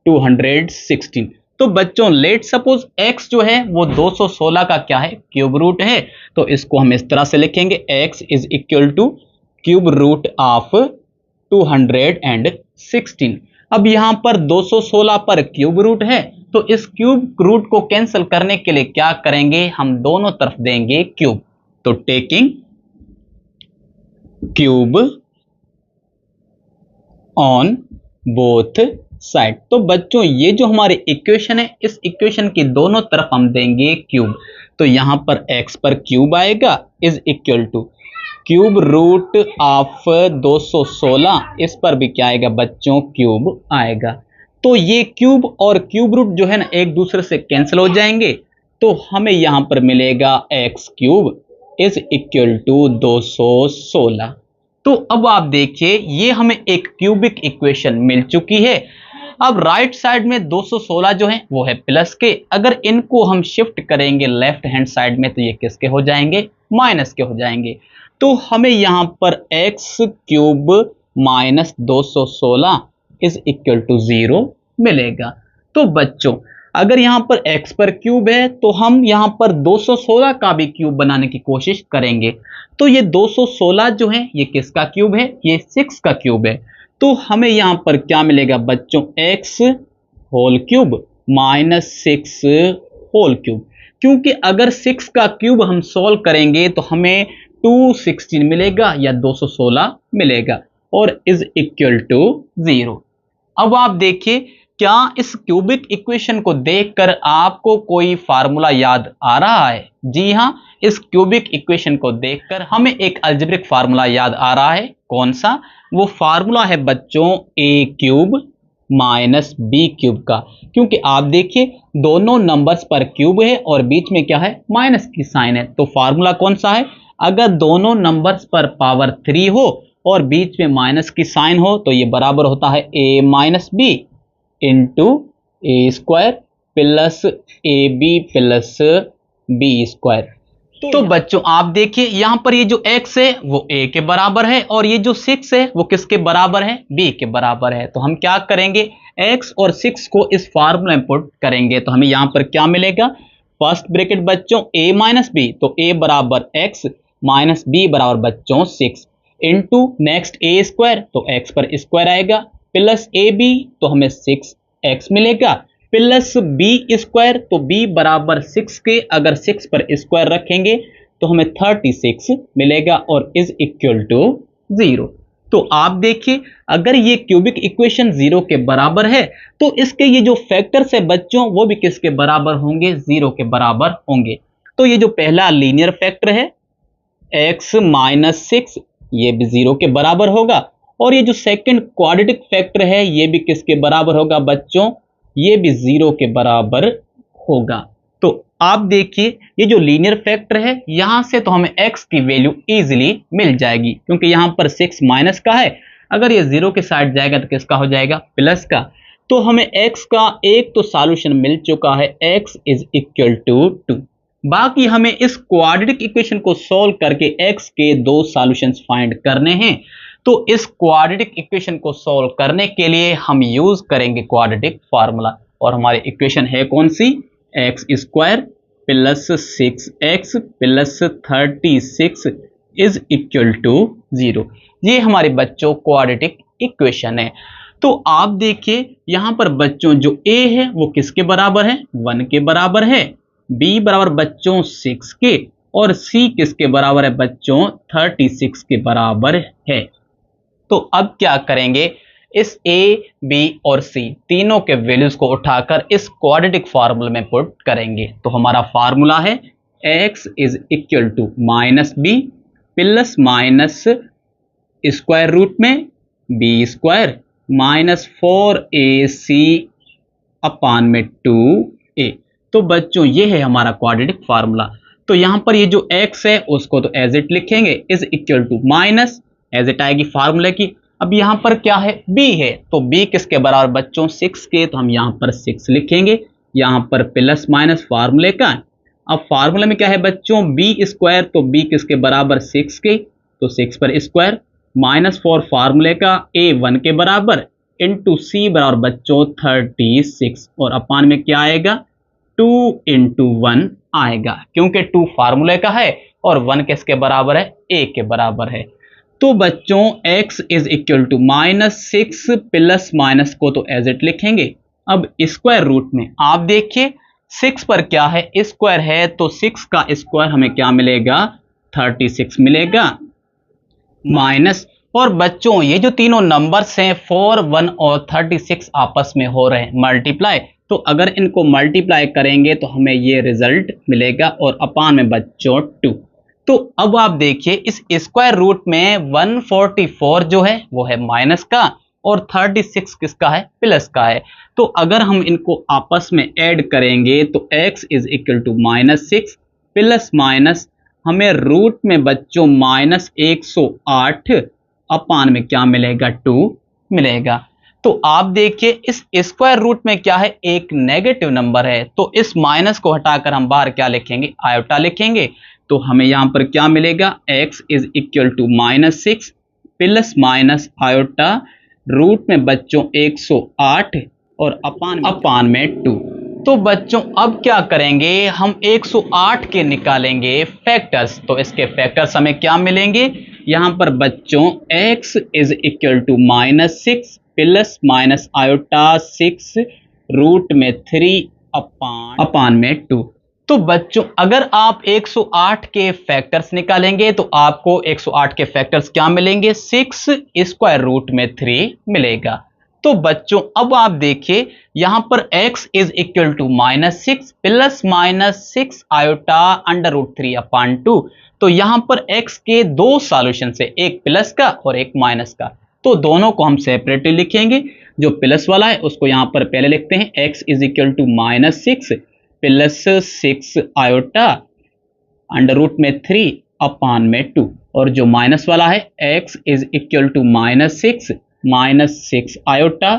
216। तो बच्चों लेट सपोज x जो है वो 216 का क्या है, क्यूब रूट है। तो इसको हम इस तरह से लिखेंगे x is equal to cube root of 216। अब यहां पर 216 पर क्यूब रूट है तो इस क्यूब रूट को कैंसिल करने के लिए क्या करेंगे, हम दोनों तरफ देंगे क्यूब। तो taking cube on both side. तो बच्चों ये जो हमारी इक्वेशन है इस इक्वेशन की दोनों तरफ हम देंगे क्यूब। तो यहां पर x पर क्यूब आएगा is equal to cube root of 216, इस पर भी क्या आएगा बच्चों, क्यूब आएगा। तो ये क्यूब और क्यूब रूट जो है ना एक दूसरे से कैंसिल हो जाएंगे, तो हमें यहां पर मिलेगा x cube is equal to 216। तो अब आप देखिए ये हमें एक क्यूबिक इक्वेशन मिल चुकी है। अब राइट साइड में 216 जो है वो है प्लस के, अगर इनको हम शिफ्ट करेंगे लेफ्ट हैंड साइड में तो ये किसके हो जाएंगे, माइनस के हो जाएंगे। तो हमें यहां पर x cube minus 216 is equal to 0 मिलेगा। तो बच्चों अगर यहां पर x पर क्यूब है तो हम यहां पर 216 का भी क्यूब बनाने की कोशिश करेंगे। तो ये 216 जो है ये किसका क्यूब है, ये 6 का क्यूब है। तो हमें यहां पर क्या मिलेगा बच्चों, x whole cube minus 6 whole cube, क्योंकि अगर 6 का क्यूब हम सॉल्व करेंगे तो हमें 216 मिलेगा या 216 मिलेगा और इज इक्वल टू 0। अब आप देखिए, क्या इस क्यूबिक इक्वेशन को देखकर आपको कोई फार्मूला याद आ रहा है? जी हां, इस क्यूबिक इक्वेशन को देखकर हमें एक अलजेब्रिक फार्मूला याद आ रहा है। कौन सा? वो फार्मूला है बच्चों ए क्यूब माइनस बी क्यूब का। क्योंकि आप देखिए दोनों नंबर्स पर क्यूब है और बीच में क्या है? माइनस की साइन है। तो फार्मूला कौन सा है? अगर दोनों नंबर्स पर पावर 3 हो और बीच में माइनस की साइन हो तो ये बराबर होता है a minus b into a square plus a b plus b square. तो बच्चों आप देखिए यहां पर ये जो x है वो a के बराबर है और ये जो 6 है वो किसके बराबर है? b के बराबर है। तो हम क्या करेंगे? x और 6 को इस फार्मूला में पुट करेंगे तो हमें यहां पर क्या मिलेगा? फर्स्ट ब्रैकेट बच्चों a माइनस बी, तो a बराबर x माइनस बी बराबर बच्चों 6 इंटू नेक्स्ट ए स्क्वायर, तो x पर स्क्वायर आएगा प्लस ए बी, तो हमें 6x मिलेगा प्लस बी स्क्वायर, तो b बराबर 6 के अगर 6 पर स्क्वायर रखेंगे तो हमें 36 मिलेगा और इज इक्वल टू 0। तो आप देखिए अगर ये क्यूबिक इक्वेशन 0 के बराबर है तो इसके ये जो फैक्टर्स है बच्चों वो भी किसके बराबर होंगे? 0 के बराबर होंगे। तो ये जो पहला लीनियर फैक्टर है x माइनस 6 ये भी 0 के बराबर होगा और ये जो सेकंड क्वाड्रेटिक फैक्टर है ये भी किसके बराबर होगा बच्चों? ये भी 0 के बराबर होगा। तो आप देखिए ये जो लीनियर फैक्टर है यहां से तो हमें x की वैल्यू इजीली मिल जाएगी क्योंकि यहां पर 6 माइनस का है, अगर ये 0 के साइड जाएगा तो किसका हो जाएगा? प्लस का। तो हमें x का एक तो सॉल्यूशन मिल चुका है, x इज इक्वल टू 2। बाकी हमें इस क्वाड्रेटिक इक्वेशन को सॉल्व करके x के दो सॉल्यूशंस फाइंड करने हैं। तो इस क्वाड्रेटिक इक्वेशन को सॉल्व करने के लिए हम यूज करेंगे क्वाड्रेटिक फार्मूला और हमारी इक्वेशन है कौन सी? X square plus 6x plus 36 is equal to 0। ये हमारे बच्चों क्वाड्रेटिक इक्वेशन है। तो आप देखिए यहां पर बच्चों जो a है वो किसके बराबर है? 1 के बराबर है, b बराबर बच्चों 6 के और c किसके बराबर है बच्चों? 36 के बराबर है। तो अब क्या करेंगे? इस a, b और c तीनों के वैल्यूज को उठाकर इस क्वाड्रेटिक फार्मूला में पुट करेंगे। तो हमारा फार्मूला है x is equal to minus b plus minus square root में b square minus 4ac upon में 2a। तो बच्चों ये है हमारा क्वाड्रेटिक फार्मूला। तो यहां पर ये जो x है उसको तो एज इट लिखेंगे, is equal to minus as it आएगी फार्मूले की। अब यहां पर क्या है? b है, तो b किसके बराबर बच्चों? 6 के, तो हम यहां पर 6 लिखेंगे, यहां पर प्लस माइनस फार्मूले का। अब फार्मूले में क्या है बच्चों? b स्क्वायर, तो b किसके बराबर? 6 के, तो 6 पर स्क्वायर माइनस 4 फार्मूले का a 1 के बराबर इंटू c बराबर बच्चों 36 और अपान में क्या आएगा? 2 इंटू 1 आएगा क्योंकि 2 फार्मूले का है और 1 किसके बराबर है? a के बराबर है। तो बच्चों x is equal to minus 6 plus minus को तो एज इट लिखेंगे। अब स्क्वायर रूट में आप देखिए 6 पर क्या है? स्क्वायर है, तो 6 का स्क्वायर हमें क्या मिलेगा? 36 मिलेगा माइनस। और बच्चों ये जो तीनों नंबर्स हैं 4, 1 और 36 आपस में हो रहे हैं मल्टीप्लाई, तो अगर इनको मल्टीप्लाई करेंगे तो हमें ये रिजल्ट मिलेगा और अपान में बच्चों 2। तो अब आप देखिए इस स्क्वायर रूट में 144 जो है वो है माइनस का और 36 किसका है? प्लस का है। तो अगर हम इनको आपस में ऐड करेंगे तो x is equal to minus 6 plus minus हमें रूट में बच्चों माइनस 108 अपान में क्या मिलेगा? 2 मिलेगा। तो आप देखिए इस स्क्वायर रूट में क्या है? एक नेगेटिव नंबर है, तो इस माइनस को हटाकर हम बाहर क्या लिखेंगे? आयोटा लिखेंगे। तो हमें यहां पर क्या मिलेगा? x is equal to minus 6 plus minus iota root में बच्चों 108 और अपान में 2। तो बच्चों अब क्या करेंगे? हम 108 के निकालेंगे फैक्टर्स, तो इसके फैक्टर्स हमें क्या मिलेंगे? यहां पर बच्चों x is equal to minus 6 plus minus iota 6 root में 3 अपान में 2। तो बच्चों अगर आप 108 के फैक्टर्स निकालेंगे तो आपको 108 के फैक्टर्स क्या मिलेंगे? 6 स्क्वायर रूट में 3 मिलेगा। तो बच्चों अब आप देखिए यहां पर x is equal to -6 plus -6 iota under root 3/2। तो यहां पर x के दो सॉल्यूशन से, एक प्लस का और एक माइनस का, तो दोनों को हम सेपरेटली लिखेंगे। जो प्लस वाला है उसको यहां पर पहले लिखते हैं, x is equal to -6 plus 6 iota under root में 3/2। और जो माइनस वाला है x is equal to -6 iota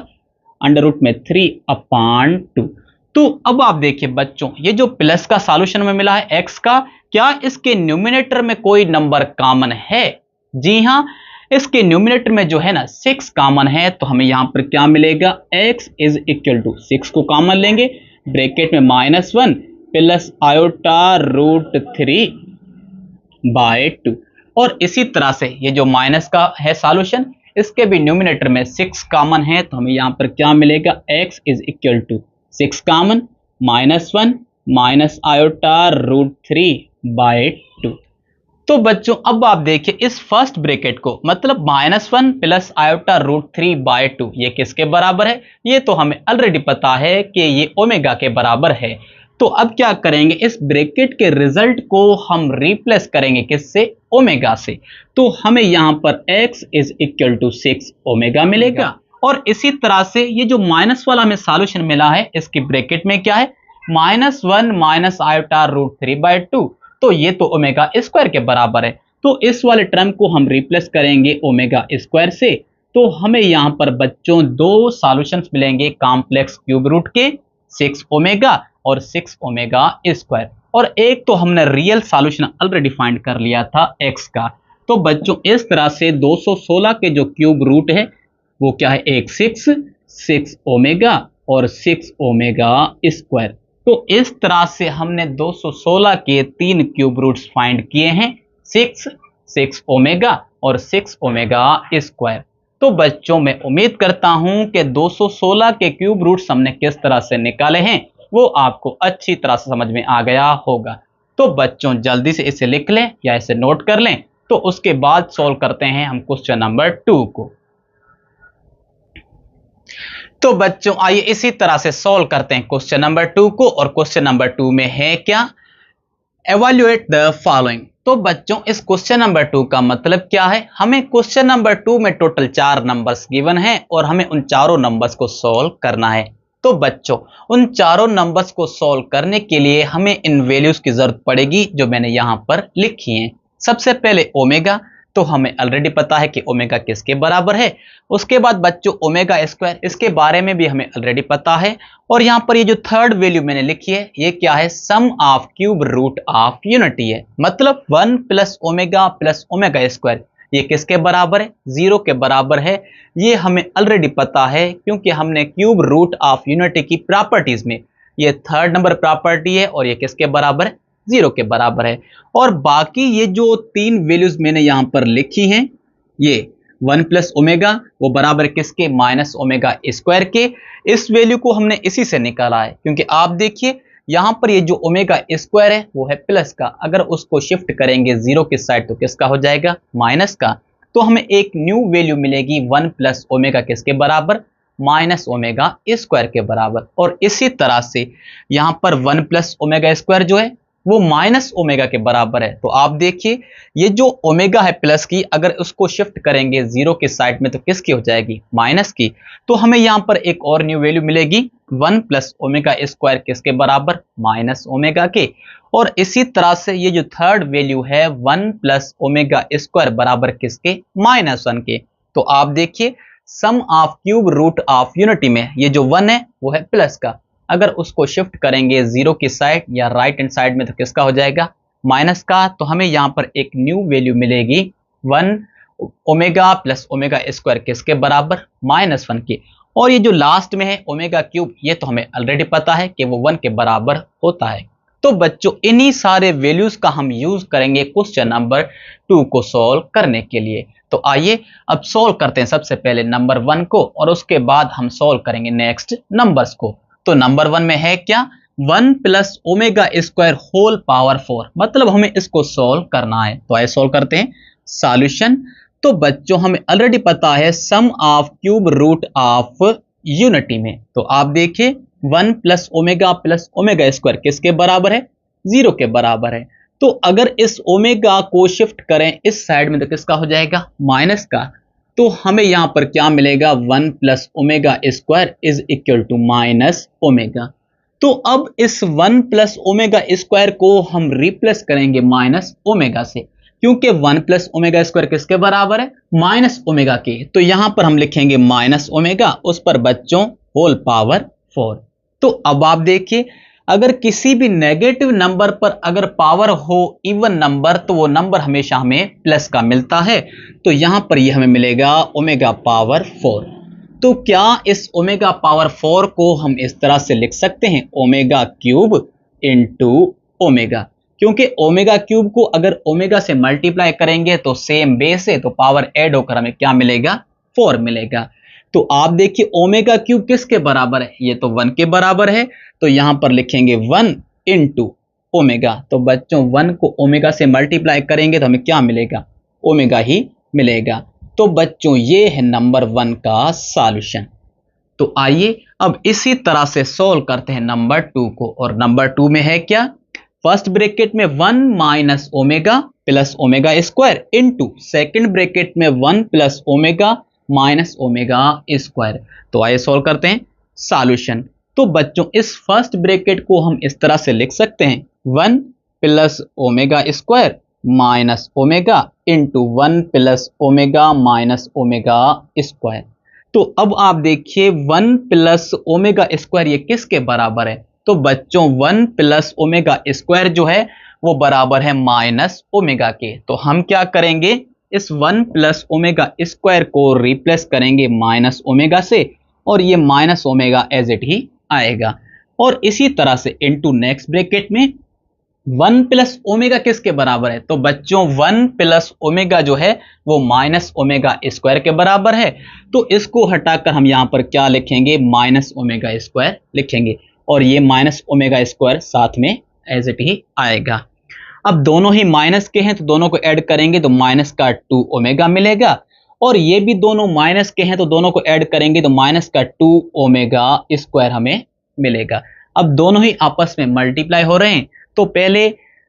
under root में 3/2। तो अब आप देखिए बच्चों, ये जो प्लस का सॉल्यूशन में मिला है x का, क्या इसके न्यूमिनेटर में कोई नंबर कॉमन है? जी हां, इसके न्यूमिनेटर में जो है ना 6 कॉमन है। तो हमें यहां पर क्या मिलेगा, x इज इक्वल टू 6 को कॉमन लेंगे, ब्रैकेट में -1 प्लस आयोटा रूट 3/2। और इसी तरह से ये जो माइनस का है सॉल्यूशन, इसके भी न्यूमिनेटर में 6 कॉमन है। तो हमें यहां पर क्या मिलेगा, x is equal to 6 common -1 minus iota root 3/2। तो बच्चों अब आप देखिए इस फर्स्ट ब्रैकेट को, मतलब -1 प्लस आयोटा रूट 3/2, ये किसके बराबर है? ये तो हमें ऑलरेडी पता है कि ये ओमेगा के बराबर है। तो अब क्या करेंगे, इस ब्रैकेट के रिजल्ट को हम रिप्लेस करेंगे किससे? ओमेगा से। तो हमें यहां पर x is equal to 6 omega मिलेगा। और इसी तरह से ये जो माइनस वाला हमें सॉल्यूशन मिला है, इसकी ब्रैकेट में क्या है, -1 माइनस आयोटा रूट 3/2। तो ये तो ओमेगा स्क्वायर के बराबर है। तो इस वाले टर्म को हम रिप्लेस करेंगे ओमेगा स्क्वायर से। तो हमें यहां पर बच्चों दो सॉल्यूशंस मिलेंगे कॉम्प्लेक्स क्यूब रूट के, 6 ओमेगा और 6 ओमेगा स्क्वायर। और एक तो हमने रियल सॉल्यूशन ऑलरेडी फाइंड कर लिया था x का। तो बच्चों इस तरह से 216 के जो क्यूब रूट है वो क्या है, एक 6 ओमेगा और 6 ओमेगा स्क्वायर। तो इस तरह से हमने 216 के 3 क्यूब रूट्स फाइंड किए हैं, 6 ओमेगा और 6 ओमेगा स्क्वायर। तो बच्चों मैं उम्मीद करता हूं कि 216 के क्यूब रूट्स हमने किस तरह से निकाले हैं वो आपको अच्छी तरह से समझ में आ गया होगा। तो बच्चों जल्दी से इसे लिख लें या इसे नोट कर लें। तो उसके बाद सॉल्व करते हैं हम क्वेश्चन नंबर 2 को। तो बच्चों आइए इसी तरह से सॉल्व करते हैं क्वेश्चन नंबर 2 को। और क्वेश्चन नंबर 2 में है क्या, एवेल्युएट द फॉलोइंग। तो बच्चों इस क्वेश्चन नंबर 2 का मतलब क्या है, हमें क्वेश्चन नंबर 2 में टोटल 4 नंबर्स गिवन हैं और हमें उन चारों नंबर्स को सॉल्व करना है। तो बच्चों उन चारों नंबर्स को सॉल्व करने के लिए हमें इन वैल्यूज की जरूरत पड़ेगी जो मैंने यहां पर लिखी हैं। सबसे पहले ओमेगा, तो हमें ऑलरेडी पता है कि ओमेगा किसके बराबर है। उसके बाद बच्चों ओमेगा स्क्वायर, इसके बारे में भी हमें ऑलरेडी पता है। और यहां पर ये जो थर्ड वैल्यू मैंने लिखी है ये क्या है, sum of cube root of unity है। मतलब 1 प्लस ओमेगा स्क्वायर ये किसके बराबर है, 0 के बराबर है। ये हमें ऑलरेडी पता है क्योंकि हमने क्यूब रूट ऑफ यूनिटी की प्रॉपर्टीज में ये थर्ड नंबर प्रॉपर्टी है और ये किसके बराबर है, 0 के बराबर है। और बाकी ये जो 3 वैल्यूज मैंने यहां पर लिखी हैं, ये 1 प्लस ओमेगा वो बराबर किसके, माइनस ओमेगा स्क्वायर के। इस वैल्यू को हमने इसी से निकाला है क्योंकि आप देखिए यहां पर ये जो ओमेगा स्क्वायर है वो है प्लस का, अगर उसको शिफ्ट करेंगे 0 की साइड तो किसका हो जाएगा, माइनस का। तो हमें एक न्यू वैल्यू मिलेगी 1 प्लस ओमेगा किसके बराबर, माइनस ओमेगा स्क्वायर के बराबर। और इसी तरह से यहां पर 1 प्लस ओमेगा स्क्वायर जो है वो माइनस ओमेगा के बराबर है। तो आप देखिए ये जो ओमेगा है प्लस की, अगर उसको शिफ्ट करेंगे 0 की साइड में तो किसकी हो जाएगी, माइनस की। तो हमें यहां पर एक और न्यू वैल्यू मिलेगी 1 प्लस ओमेगा स्क्वायर किसके बराबर, माइनस ओमेगा के। और इसी तरह से ये जो थर्ड वैल्यू है 1 प्लस ओमेगा स्क्वायर बराबर किसके, -1 के। तो आप देखिए sum of cube root of unity में ये जो 1 है वो है प्लस का, अगर उसको शिफ्ट करेंगे 0 की साइड या राइट हैंड साइड में तो किसका हो जाएगा, माइनस का। तो हमें यहां पर एक न्यू वैल्यू मिलेगी 1 ओमेगा प्लस ओमेगा स्क्वायर किसके बराबर, -1 के। और ये जो लास्ट में है ओमेगा क्यूब, ये तो हमें ऑलरेडी पता है कि वो 1 के बराबर होता है। तो बच्चों इन्हीं सारे वैल्यूज का हम यूज करेंगे क्वेश्चन नंबर 2 को सॉल्व करने के लिए। तो आइए अब सॉल्व करते हैं सबसे पहले नंबर 1 को और उसके बाद हम सॉल्व करेंगे नेक्स्ट नंबर्स को। तो नंबर 1 में है क्या, 1 plus omega square whole power 4, मतलब हमें इसको सॉल्व करना है। तो आइए सॉल्व करते हैं। सॉल्यूशन तो बच्चों हमें ऑलरेडी पता है sum of cube root of unity में, तो आप देखिए 1 प्लस ओमेगा स्क्वायर किसके बराबर है, 0 के बराबर है। तो अगर इस ओमेगा को शिफ्ट करें इस साइड में तो किसका हो जाएगा, माइनस का। तो हमें यहां पर क्या मिलेगा, 1 plus omega square is equal to minus omega. तो अब इस 1 प्लस ओमेगा स्क्वायर को हम रिप्लेस करेंगे माइनस ओमेगा से, क्योंकि 1 प्लस ओमेगा स्क्वायर किसके बराबर है, माइनस ओमेगा के। तो यहां पर हम लिखेंगे माइनस ओमेगा, उस पर बच्चों होल पावर 4। तो अब आप देखिए अगर किसी भी नेगेटिव नंबर पर अगर पावर हो इवन नंबर, तो वो नंबर हमेशा हमें प्लस का मिलता है। तो यहां पर ये हमें मिलेगा ओमेगा पावर 4। तो क्या इस ओमेगा पावर 4 को हम इस तरह से लिख सकते हैं, ओमेगा क्यूब इंटू ओमेगा, क्योंकि ओमेगा क्यूब को अगर ओमेगा से मल्टीप्लाई करेंगे तो सेम बेस है, तो पावर ऐड होकर हमें क्या मिलेगा, 4 मिलेगा। तो आप देखिए ओमेगा क्यूब किसके बराबर है, ये तो 1 के बराबर है। तो यहां पर लिखेंगे 1 इंटू ओमेगा। तो बच्चों 1 को ओमेगा से मल्टीप्लाई करेंगे तो हमें क्या मिलेगा, ओमेगा ही मिलेगा। तो बच्चों ये है नंबर 1 का सॉल्यूशन। तो आइए अब इसी तरह से सॉल्व करते हैं नंबर 2 को। और नंबर 2 में है क्या, फर्स्ट ब्रैकेट में 1 minus omega plus omega square into second bracket में 1 plus omega minus omega square. तो आइए सॉल्व करते हैं सॉल्यूशन। तो बच्चों इस फर्स्ट ब्रैकेट को हम इस तरह से लिख सकते हैं, 1 plus omega square minus omega into 1 plus omega minus omega square. तो अब आप देखिए 1 प्लस ओमेगा स्क्वायर ये किसके बराबर है, तो बच्चों 1 प्लस ओमेगा स्क्वायर जो है वो बराबर है माइनस ओमेगा के। तो हम क्या करेंगे, इस 1 प्लस ओमेगा स्क्वायर को रिप्लेस करेंगे माइनस ओमेगा से, और ये माइनस ओमेगा एज इट ही आएगा। और इसी तरह से इनटू नेक्स्ट ब्रैकेट में 1 प्लस ओमेगा किसके बराबर है, तो बच्चों 1 प्लस ओमेगा जो है वो माइनस ओमेगा स्क्वायर के बराबर है। तो इसको हटाकर हम यहां पर क्या लिखेंगे, माइनस ओमेगा स्क्वायर लिखेंगे, और ये माइनस ओमेगा स्क्वायर साथ में एज इट ही आएगा। अब दोनों ही माइनस के हैं तो दोनों को ऐड करेंगे तो माइनस का 2 ओमेगा मिलेगा, और ये भी दोनों माइनस के हैं तो दोनों को ऐड करेंगे तो माइनस का 2 ओमेगा स्क्वायर हमें मिलेगा। अब दोनों ही आपस में मल्टीप्लाई हो रहे हैं, तो पहले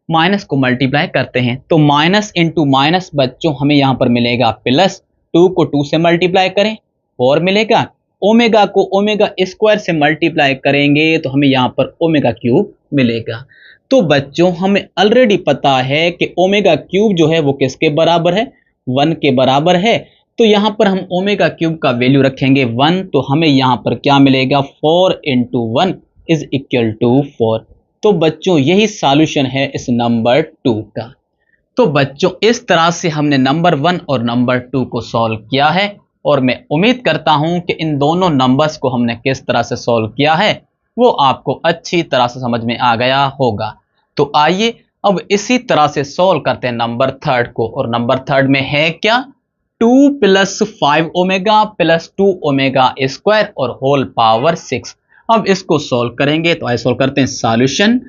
माइनस को मल्टीप्लाई करते हैं। तो माइनस इंटू माइनस बच्चों हमें यहां पर मिलेगा प्लस, 2 को 2 से मल्टीप्लाई करें 4 मिलेगा, ओमेगा को ओमेगा स्क्वायर से मल्टीप्लाई करेंगे तो हमें यहां पर ओमेगा क्यूब मिलेगा। तो बच्चों हमें ऑलरेडी पता है कि ओमेगा क्यूब जो है वो किसके बराबर है, 1 के बराबर है। तो यहां पर हम ओमेगा क्यूब का वैल्यू रखेंगे 1, तो हमें यहां पर क्या मिलेगा, 4 इंटू 1 इज इक्वल टू 4। तो बच्चों यही सॉल्यूशन है इस नंबर 2 का। तो बच्चों इस तरह से हमने नंबर 1 और नंबर 2 को सॉल्व किया है, और मैं उम्मीद करता हूं कि इन दोनों नंबर्स को हमने किस तरह से सॉल्व किया है वो आपको अच्छी तरह से समझ में आ गया होगा। तो आइए अब इसी तरह से सॉल्व करते हैं नंबर 3 को। और नंबर 3 में है क्या, 2 plus 5 omega plus 2 omega square और होल पावर 6। अब इसको सॉल्व करेंगे, तो आइए सॉल्व करते हैं सॉल्यूशन।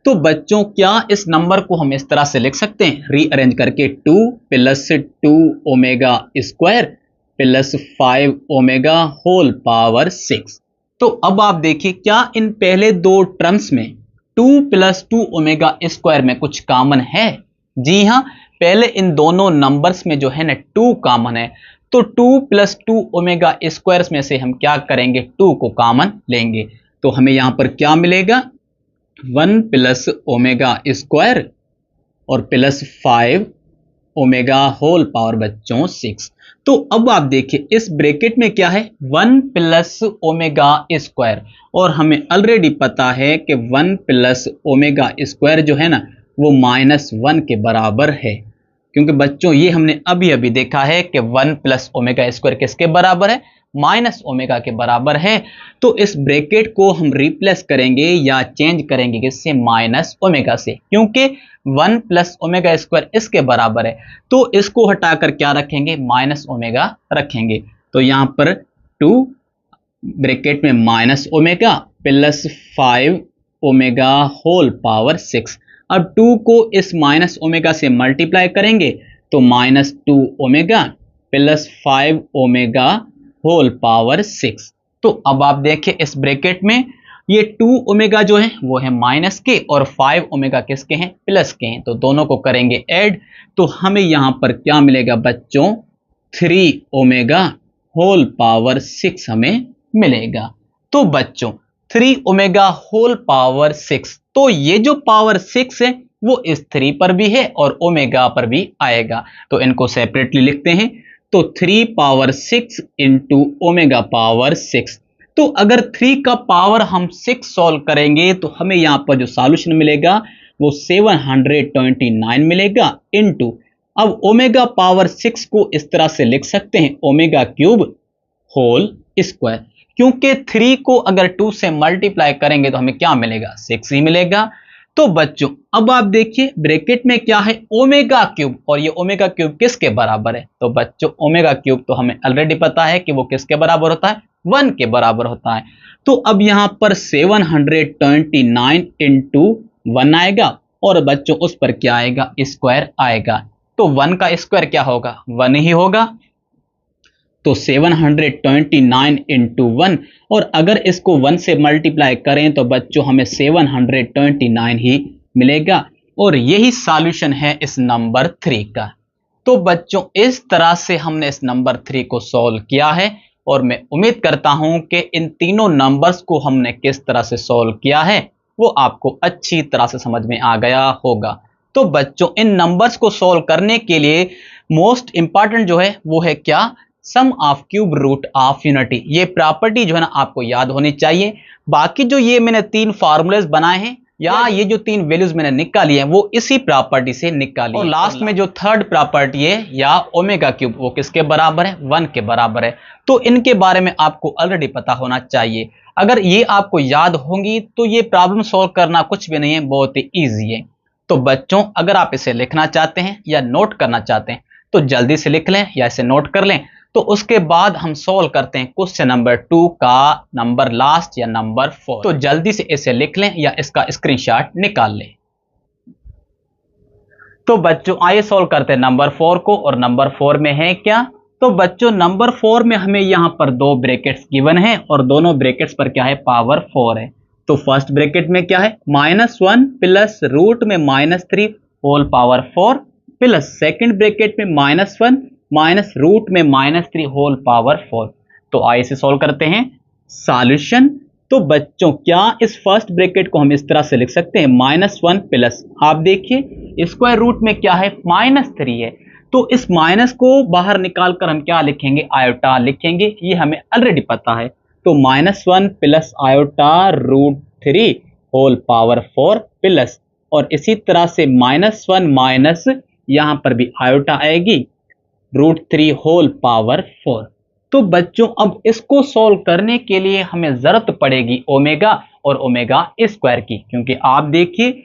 तो बच्चों क्या इस नंबर को हम इस तरह से लिख सकते हैं, रीअरेंज करके, 2 plus 2 omega square plus 5 omega whole power 6। तो अब आप देखिए क्या इन पहले दो टर्म्स में 2 प्लस 2 ओमेगा स्क्वायर में कुछ कॉमन है। जी हाँ, पहले इन दोनों नंबर्स में जो है ना 2 कॉमन है। तो 2 प्लस 2 ओमेगा स्क्वायर में से हम क्या करेंगे, 2 को कॉमन लेंगे। तो हमें यहां पर क्या मिलेगा, 1 प्लस ओमेगा स्क्वायर और प्लस 5 ओमेगा होल पावर बच्चों 6। तो अब आप देखिए इस ब्रैकेट में क्या है, 1 प्लस ओमेगा स्क्वायर, और हमें ऑलरेडी पता है कि 1 प्लस ओमेगा स्क्वायर जो है ना वो -1 के बराबर है, क्योंकि बच्चों ये हमने अभी अभी देखा है कि 1 प्लस ओमेगा स्क्वायर किसके बराबर है, माइनस ओमेगा के बराबर है। तो इस ब्रैकेट को हम रिप्लेस करेंगे या चेंज करेंगे किससे, माइनस ओमेगा से, क्योंकि 1 प्लस ओमेगा स्क्वायर इसके बराबर है। तो इसको हटाकर क्या रखेंगे, माइनस ओमेगा रखेंगे। तो यहां पर 2 ब्रैकेट में minus omega plus 5 omega whole power 6। अब 2 को इस माइनस ओमेगा से मल्टीप्लाई करेंगे तो -2 omega plus 5 omega whole power 6। तो अब आप देखिए इस ब्रैकेट में ये 2 ओमेगा जो है वो है माइनस के और 5 ओमेगा किसके हैं, प्लस के हैं। तो दोनों को करेंगे ऐड, तो हमें यहां पर क्या मिलेगा बच्चों, 3 ओमेगा होल पावर 6 हमें मिलेगा। तो बच्चों 3 ओमेगा होल पावर 6, तो ये जो पावर 6 है वो इस 3 पर भी है और ओमेगा पर भी आएगा। तो इनको सेपरेटली लिखते हैं। तो 3 पावर 6 इंटू ओमेगा पावर 6। तो अगर 3 का पावर हम 6 सॉल्व करेंगे तो हमें यहां पर जो सॉल्यूशन मिलेगा वो 729 मिलेगा इंटू, अब ओमेगा पावर 6 को इस तरह से लिख सकते हैं ओमेगा क्यूब होल स्क्वायर, क्योंकि 3 को अगर 2 से मल्टीप्लाई करेंगे तो हमें क्या मिलेगा, 6 ही मिलेगा। तो बच्चों अब आप देखिए ब्रैकेट में क्या है, ओमेगा क्यूब, और ये ओमेगा क्यूब किसके बराबर है, तो बच्चों ओमेगा क्यूब तो हमें ऑलरेडी पता है कि वो किसके बराबर होता है, 1 के बराबर होता है। तो अब यहां पर 729 इंटू 1 आएगा और बच्चों उस पर क्या आएगा, स्क्वायर आएगा। तो 1 का स्क्वायर क्या होगा, 1 ही होगा। तो 729 इंटू 1, और अगर इसको 1 से मल्टीप्लाई करें तो बच्चों हमें 729 ही मिलेगा, और यही सॉल्यूशन है इस नंबर 3 का। तो बच्चों इस तरह से हमने इस नंबर 3 को सॉल्व किया है, और मैं उम्मीद करता हूं कि इन तीनों नंबर्स को हमने किस तरह से सॉल्व किया है वो आपको अच्छी तरह से समझ में आ गया होगा। तो बच्चों इन नंबर्स को सॉल्व करने के लिए मोस्ट इंपॉर्टेंट जो है वो है क्या, sum of cube root of unity. ये प्रॉपर्टी जो है ना आपको याद होनी चाहिए। बाकी जो ये मैंने 3 फार्मूलेस बनाए हैं या ये जो 3 वैल्यूज मैंने निकाली हैं वो इसी प्रॉपर्टी से निकाली। और लास्ट में जो थर्ड प्रॉपर्टी है या ओमेगा क्यूब, वो किसके बराबर है, 1 के बराबर है। तो इनके बारे में आपको ऑलरेडी पता होना चाहिए। अगर ये आपको याद होंगी तो ये प्रॉब्लम सॉल्व करना कुछ भी नहीं है, बहुत ही ईजी है। तो बच्चों अगर आप इसे लिखना चाहते हैं या नोट करना चाहते हैं तो जल्दी से लिख लें या इसे नोट कर लें। तो उसके बाद हम सॉल्व करते हैं क्वेश्चन नंबर 2 का नंबर लास्ट या नंबर 4। तो जल्दी से इसे लिख लें या इसका स्क्रीनशॉट निकाल लें। तो बच्चों आइए सॉल्व करते हैं नंबर 4 को, और नंबर 4 में है क्या, तो बच्चों नंबर 4 में हमें यहां पर 2 ब्रैकेट्स गिवन है और दोनों ब्रैकेट्स पर क्या है, पावर 4 है। तो फर्स्ट ब्रैकेट में क्या है, -1 प्लस रूट में -3 whole power 4 plus second bracket में -1 माइनस रूट में -3 होल पावर 4। तो आइए इसे सॉल्व करते हैं। सॉल्यूशन, तो बच्चों क्या इस फर्स्ट ब्रैकेट को हम इस तरह से लिख सकते हैं, -1 प्लस, आप देखिए स्क्वायर रूट में क्या है, -3 है। तो इस माइनस को बाहर निकालकर हम क्या लिखेंगे, आयोटा लिखेंगे, ये हमें ऑलरेडी पता है। तो -1 plus iota root 3 whole power 4 plus, और इसी तरह से -1 माइनस यहां पर भी आयोटा आएगी रूट 3 होल पावर 4। तो बच्चों अब इसको सॉल्व करने के लिए हमें जरूरत पड़ेगी ओमेगा और ओमेगा स्क्वायर की, क्योंकि आप देखिए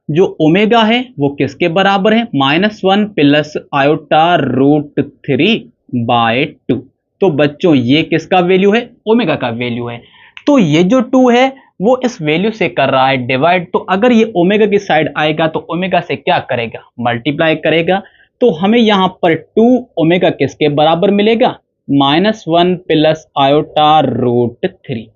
जो ओमेगा है वो किसके बराबर है, -1 प्लस आयोटा रूट 3 बाय 2। तो बच्चों ये किसका वैल्यू है, ओमेगा का वैल्यू है। तो ये जो 2 है वो इस वैल्यू से कर रहा है डिवाइड, तो अगर ये ओमेगा की साइड आएगा तो ओमेगा से क्या करेगा, मल्टीप्लाई करेगा। तो हमें यहां पर 2 ओमेगा किसके बराबर मिलेगा, -1 प्लस आयोटा रूट 3।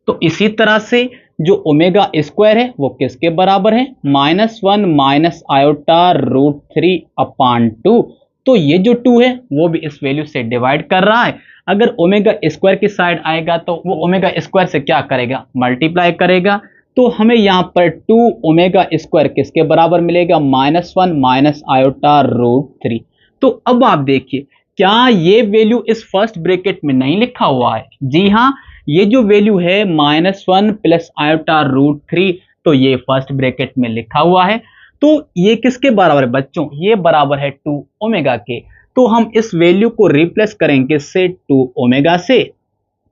तो इसी तरह से जो ओमेगा स्क्वायर है वो किसके बराबर है, -1 माइनस आयोटा रूट 3 अपान 2। तो ये जो 2 है वो भी इस वैल्यू से डिवाइड कर रहा है। अगर ओमेगा स्क्वायर की साइड आएगा तो वो ओमेगा स्क्वायर से क्या करेगा, मल्टीप्लाई करेगा। तो हमें यहां पर 2 ओमेगा स्क्वायर किसके बराबर मिलेगा, -1 माइनस आयोटा रूट 3। तो अब आप देखिए क्या ये वैल्यू इस फर्स्ट ब्रैकेट में नहीं लिखा हुआ है, जी हाँ, ये जो वैल्यू है -1 प्लस आयोटा रूट 3, तो ये फर्स्ट ब्रैकेट में लिखा हुआ है। तो ये किसके बराबर है बच्चों, ये बराबर है 2 ओमेगा के। तो हम इस वैल्यू को रिप्लेस करेंगे से 2 ओमेगा से,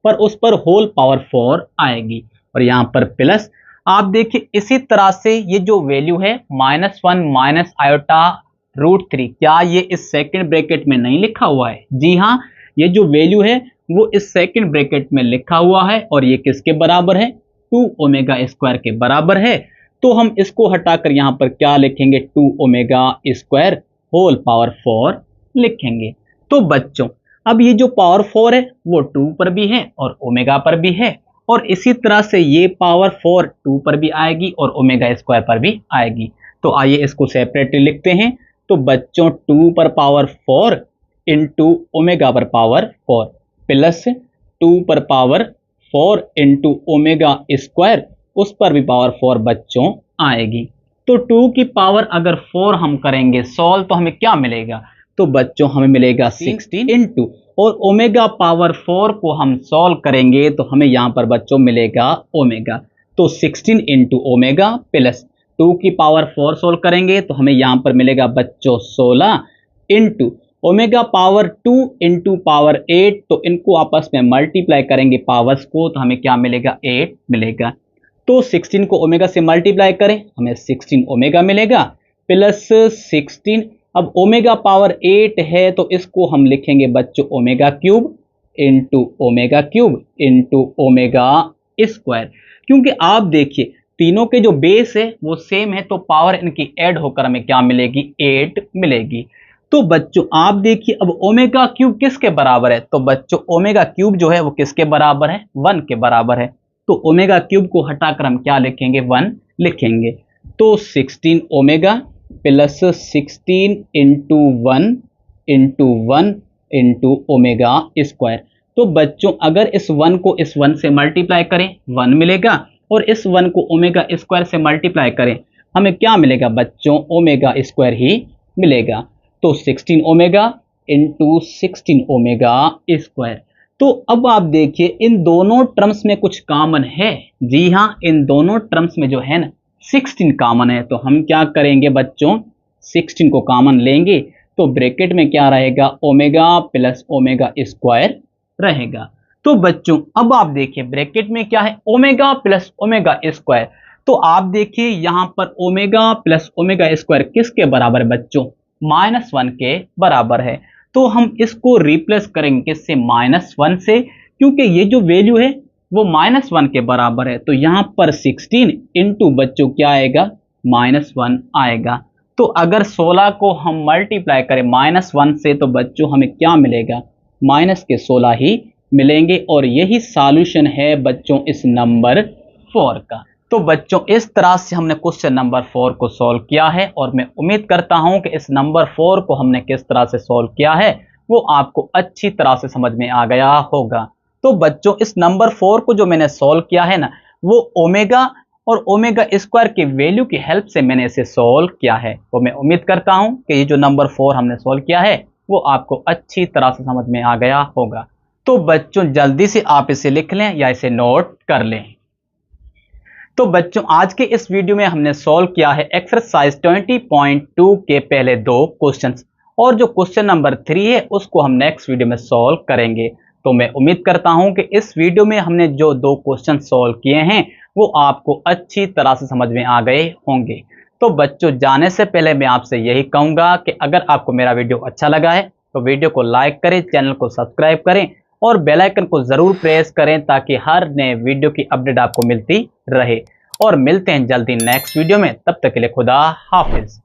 पर उस पर होल पावर 4 आएगी और यहां पर प्लस। आप देखिए इसी तरह से ये जो वैल्यू है -1 माइनस आयोटा रूट 3, क्या ये इस सेकंड ब्रैकेट में नहीं लिखा हुआ है, जी हाँ, ये जो वैल्यू है वो इस सेकंड ब्रैकेट में लिखा हुआ है और ये किसके बराबर है, 2 ओमेगा स्क्वायर के बराबर है। तो हम इसको हटाकर यहां पर क्या लिखेंगे, 2 ओमेगा स्क्वायर होल पावर 4 लिखेंगे। तो बच्चों अब ये जो पावर 4 है वो 2 पर भी है और ओमेगा पर भी है, और इसी तरह से ये पावर 4 2 पर भी आएगी और ओमेगा स्क्वायर पर भी आएगी। तो आइए इसको सेपरेटली लिखते हैं। तो बच्चों 2 पर पावर 4 इंटू ओमेगा पर पावर 4 प्लस 2 पर पावर 4 इंटू ओमेगा स्क्वायर, उस पर भी पावर 4 बच्चों आएगी। तो 2 की पावर अगर 4 हम करेंगे सॉल्व तो हमें क्या मिलेगा? तो बच्चों हमें मिलेगा 16 इंटू, और ओमेगा पावर 4 को हम सॉल्व करेंगे तो हमें यहाँ पर बच्चों मिलेगा ओमेगा। तो 16 इंटू ओमेगा प्लस 2 की पावर 4 सॉल्व करेंगे तो हमें यहाँ पर मिलेगा बच्चों 16 into omega power 2 into power 8, तो इनको आपस में मल्टीप्लाई करेंगे पावर्स को तो हमें क्या मिलेगा? 8 मिलेगा। तो 16 को ओमेगा से मल्टीप्लाई करें हमें 16 ओमेगा मिलेगा प्लस 16, अब ओमेगा पावर 8 है तो इसको हम लिखेंगे बच्चों omega cube into omega square, क्योंकि आप देखिए तीनों के जो बेस है वो सेम है तो पावर इनकी ऐड होकर हमें क्या मिलेगी? 8 मिलेगी। तो बच्चों आप देखिए अब ओमेगा क्यूब किसके बराबर है? तो बच्चों ओमेगा क्यूब जो है वो किसके बराबर है? 1 के बराबर है। तो ओमेगा क्यूब को हटाकर हम क्या लिखेंगे? 1 लिखेंगे। तो 16 omega plus 16 into 1 into omega square. तो बच्चों अगर इस 1 को इस 1 से मल्टीप्लाई करें 1 मिलेगा, और इस 1 को ओमेगा स्क्वायर से मल्टीप्लाई करें हमें क्या मिलेगा बच्चों? ओमेगा स्क्वायर ही मिलेगा। तो 16 ओमेगा इंटू 16 ओमेगा स्क्वायर। तो अब आप देखिए इन दोनों टर्म्स में कुछ कॉमन है। जी हाँ, इन दोनों टर्म्स में जो है ना 16 कॉमन है, तो हम क्या करेंगे बच्चों? 16 को कॉमन लेंगे तो ब्रैकेट में क्या रहेगा? ओमेगा प्लस ओमेगा स्क्वायर रहेगा। तो बच्चों अब आप देखिए ब्रैकेट में क्या है? Omega plus omega square. तो आप देखिए यहां पर ओमेगा प्लस ओमेगा स्क्वायर किसके बराबर है बच्चों? -1 के बराबर है। तो हम इसको रिप्लेस करेंगे किससे? -1 से, क्योंकि ये जो वैल्यू है वो -1 के बराबर है। तो यहां पर 16 इंटू बच्चों क्या आएगा? -1 आएगा। तो अगर 16 को हम मल्टीप्लाई करें -1 से तो बच्चों हमें क्या मिलेगा? -16 ही मिलेंगे, और यही सॉल्यूशन है बच्चों इस नंबर 4 का। तो बच्चों इस तरह से हमने क्वेश्चन नंबर 4 को सॉल्व किया है, और मैं उम्मीद करता हूं कि इस नंबर 4 को हमने किस तरह से सॉल्व किया है वो आपको अच्छी तरह से समझ में आ गया होगा। तो बच्चों इस नंबर 4 को जो मैंने सॉल्व किया है ना, वो ओमेगा और ओमेगा स्क्वायर की वैल्यू की हेल्प से मैंने इसे सॉल्व किया है। तो मैं उम्मीद करता हूं कि ये जो नंबर 4 हमने सॉल्व किया है वो आपको अच्छी तरह से समझ में आ गया होगा। तो बच्चों जल्दी से आप इसे लिख लें या इसे नोट कर लें। तो बच्चों आज के इस वीडियो में हमने सॉल्व किया है एक्सरसाइज 20.2 के पहले 2 क्वेश्चंस, और जो क्वेश्चन नंबर 3 है उसको हम नेक्स्ट वीडियो में सॉल्व करेंगे। तो मैं उम्मीद करता हूं कि इस वीडियो में हमने जो 2 क्वेश्चन सॉल्व किए हैं वो आपको अच्छी तरह से समझ में आ गए होंगे। तो बच्चों जाने से पहले मैं आपसे यही कहूंगा कि अगर आपको मेरा वीडियो अच्छा लगा है तो वीडियो को लाइक करें, चैनल को सब्सक्राइब करें और बेल आइकन को जरूर प्रेस करें ताकि हर नए वीडियो की अपडेट आपको मिलती रहे। और मिलते हैं जल्दी नेक्स्ट वीडियो में, तब तक के लिए खुदा हाफिज।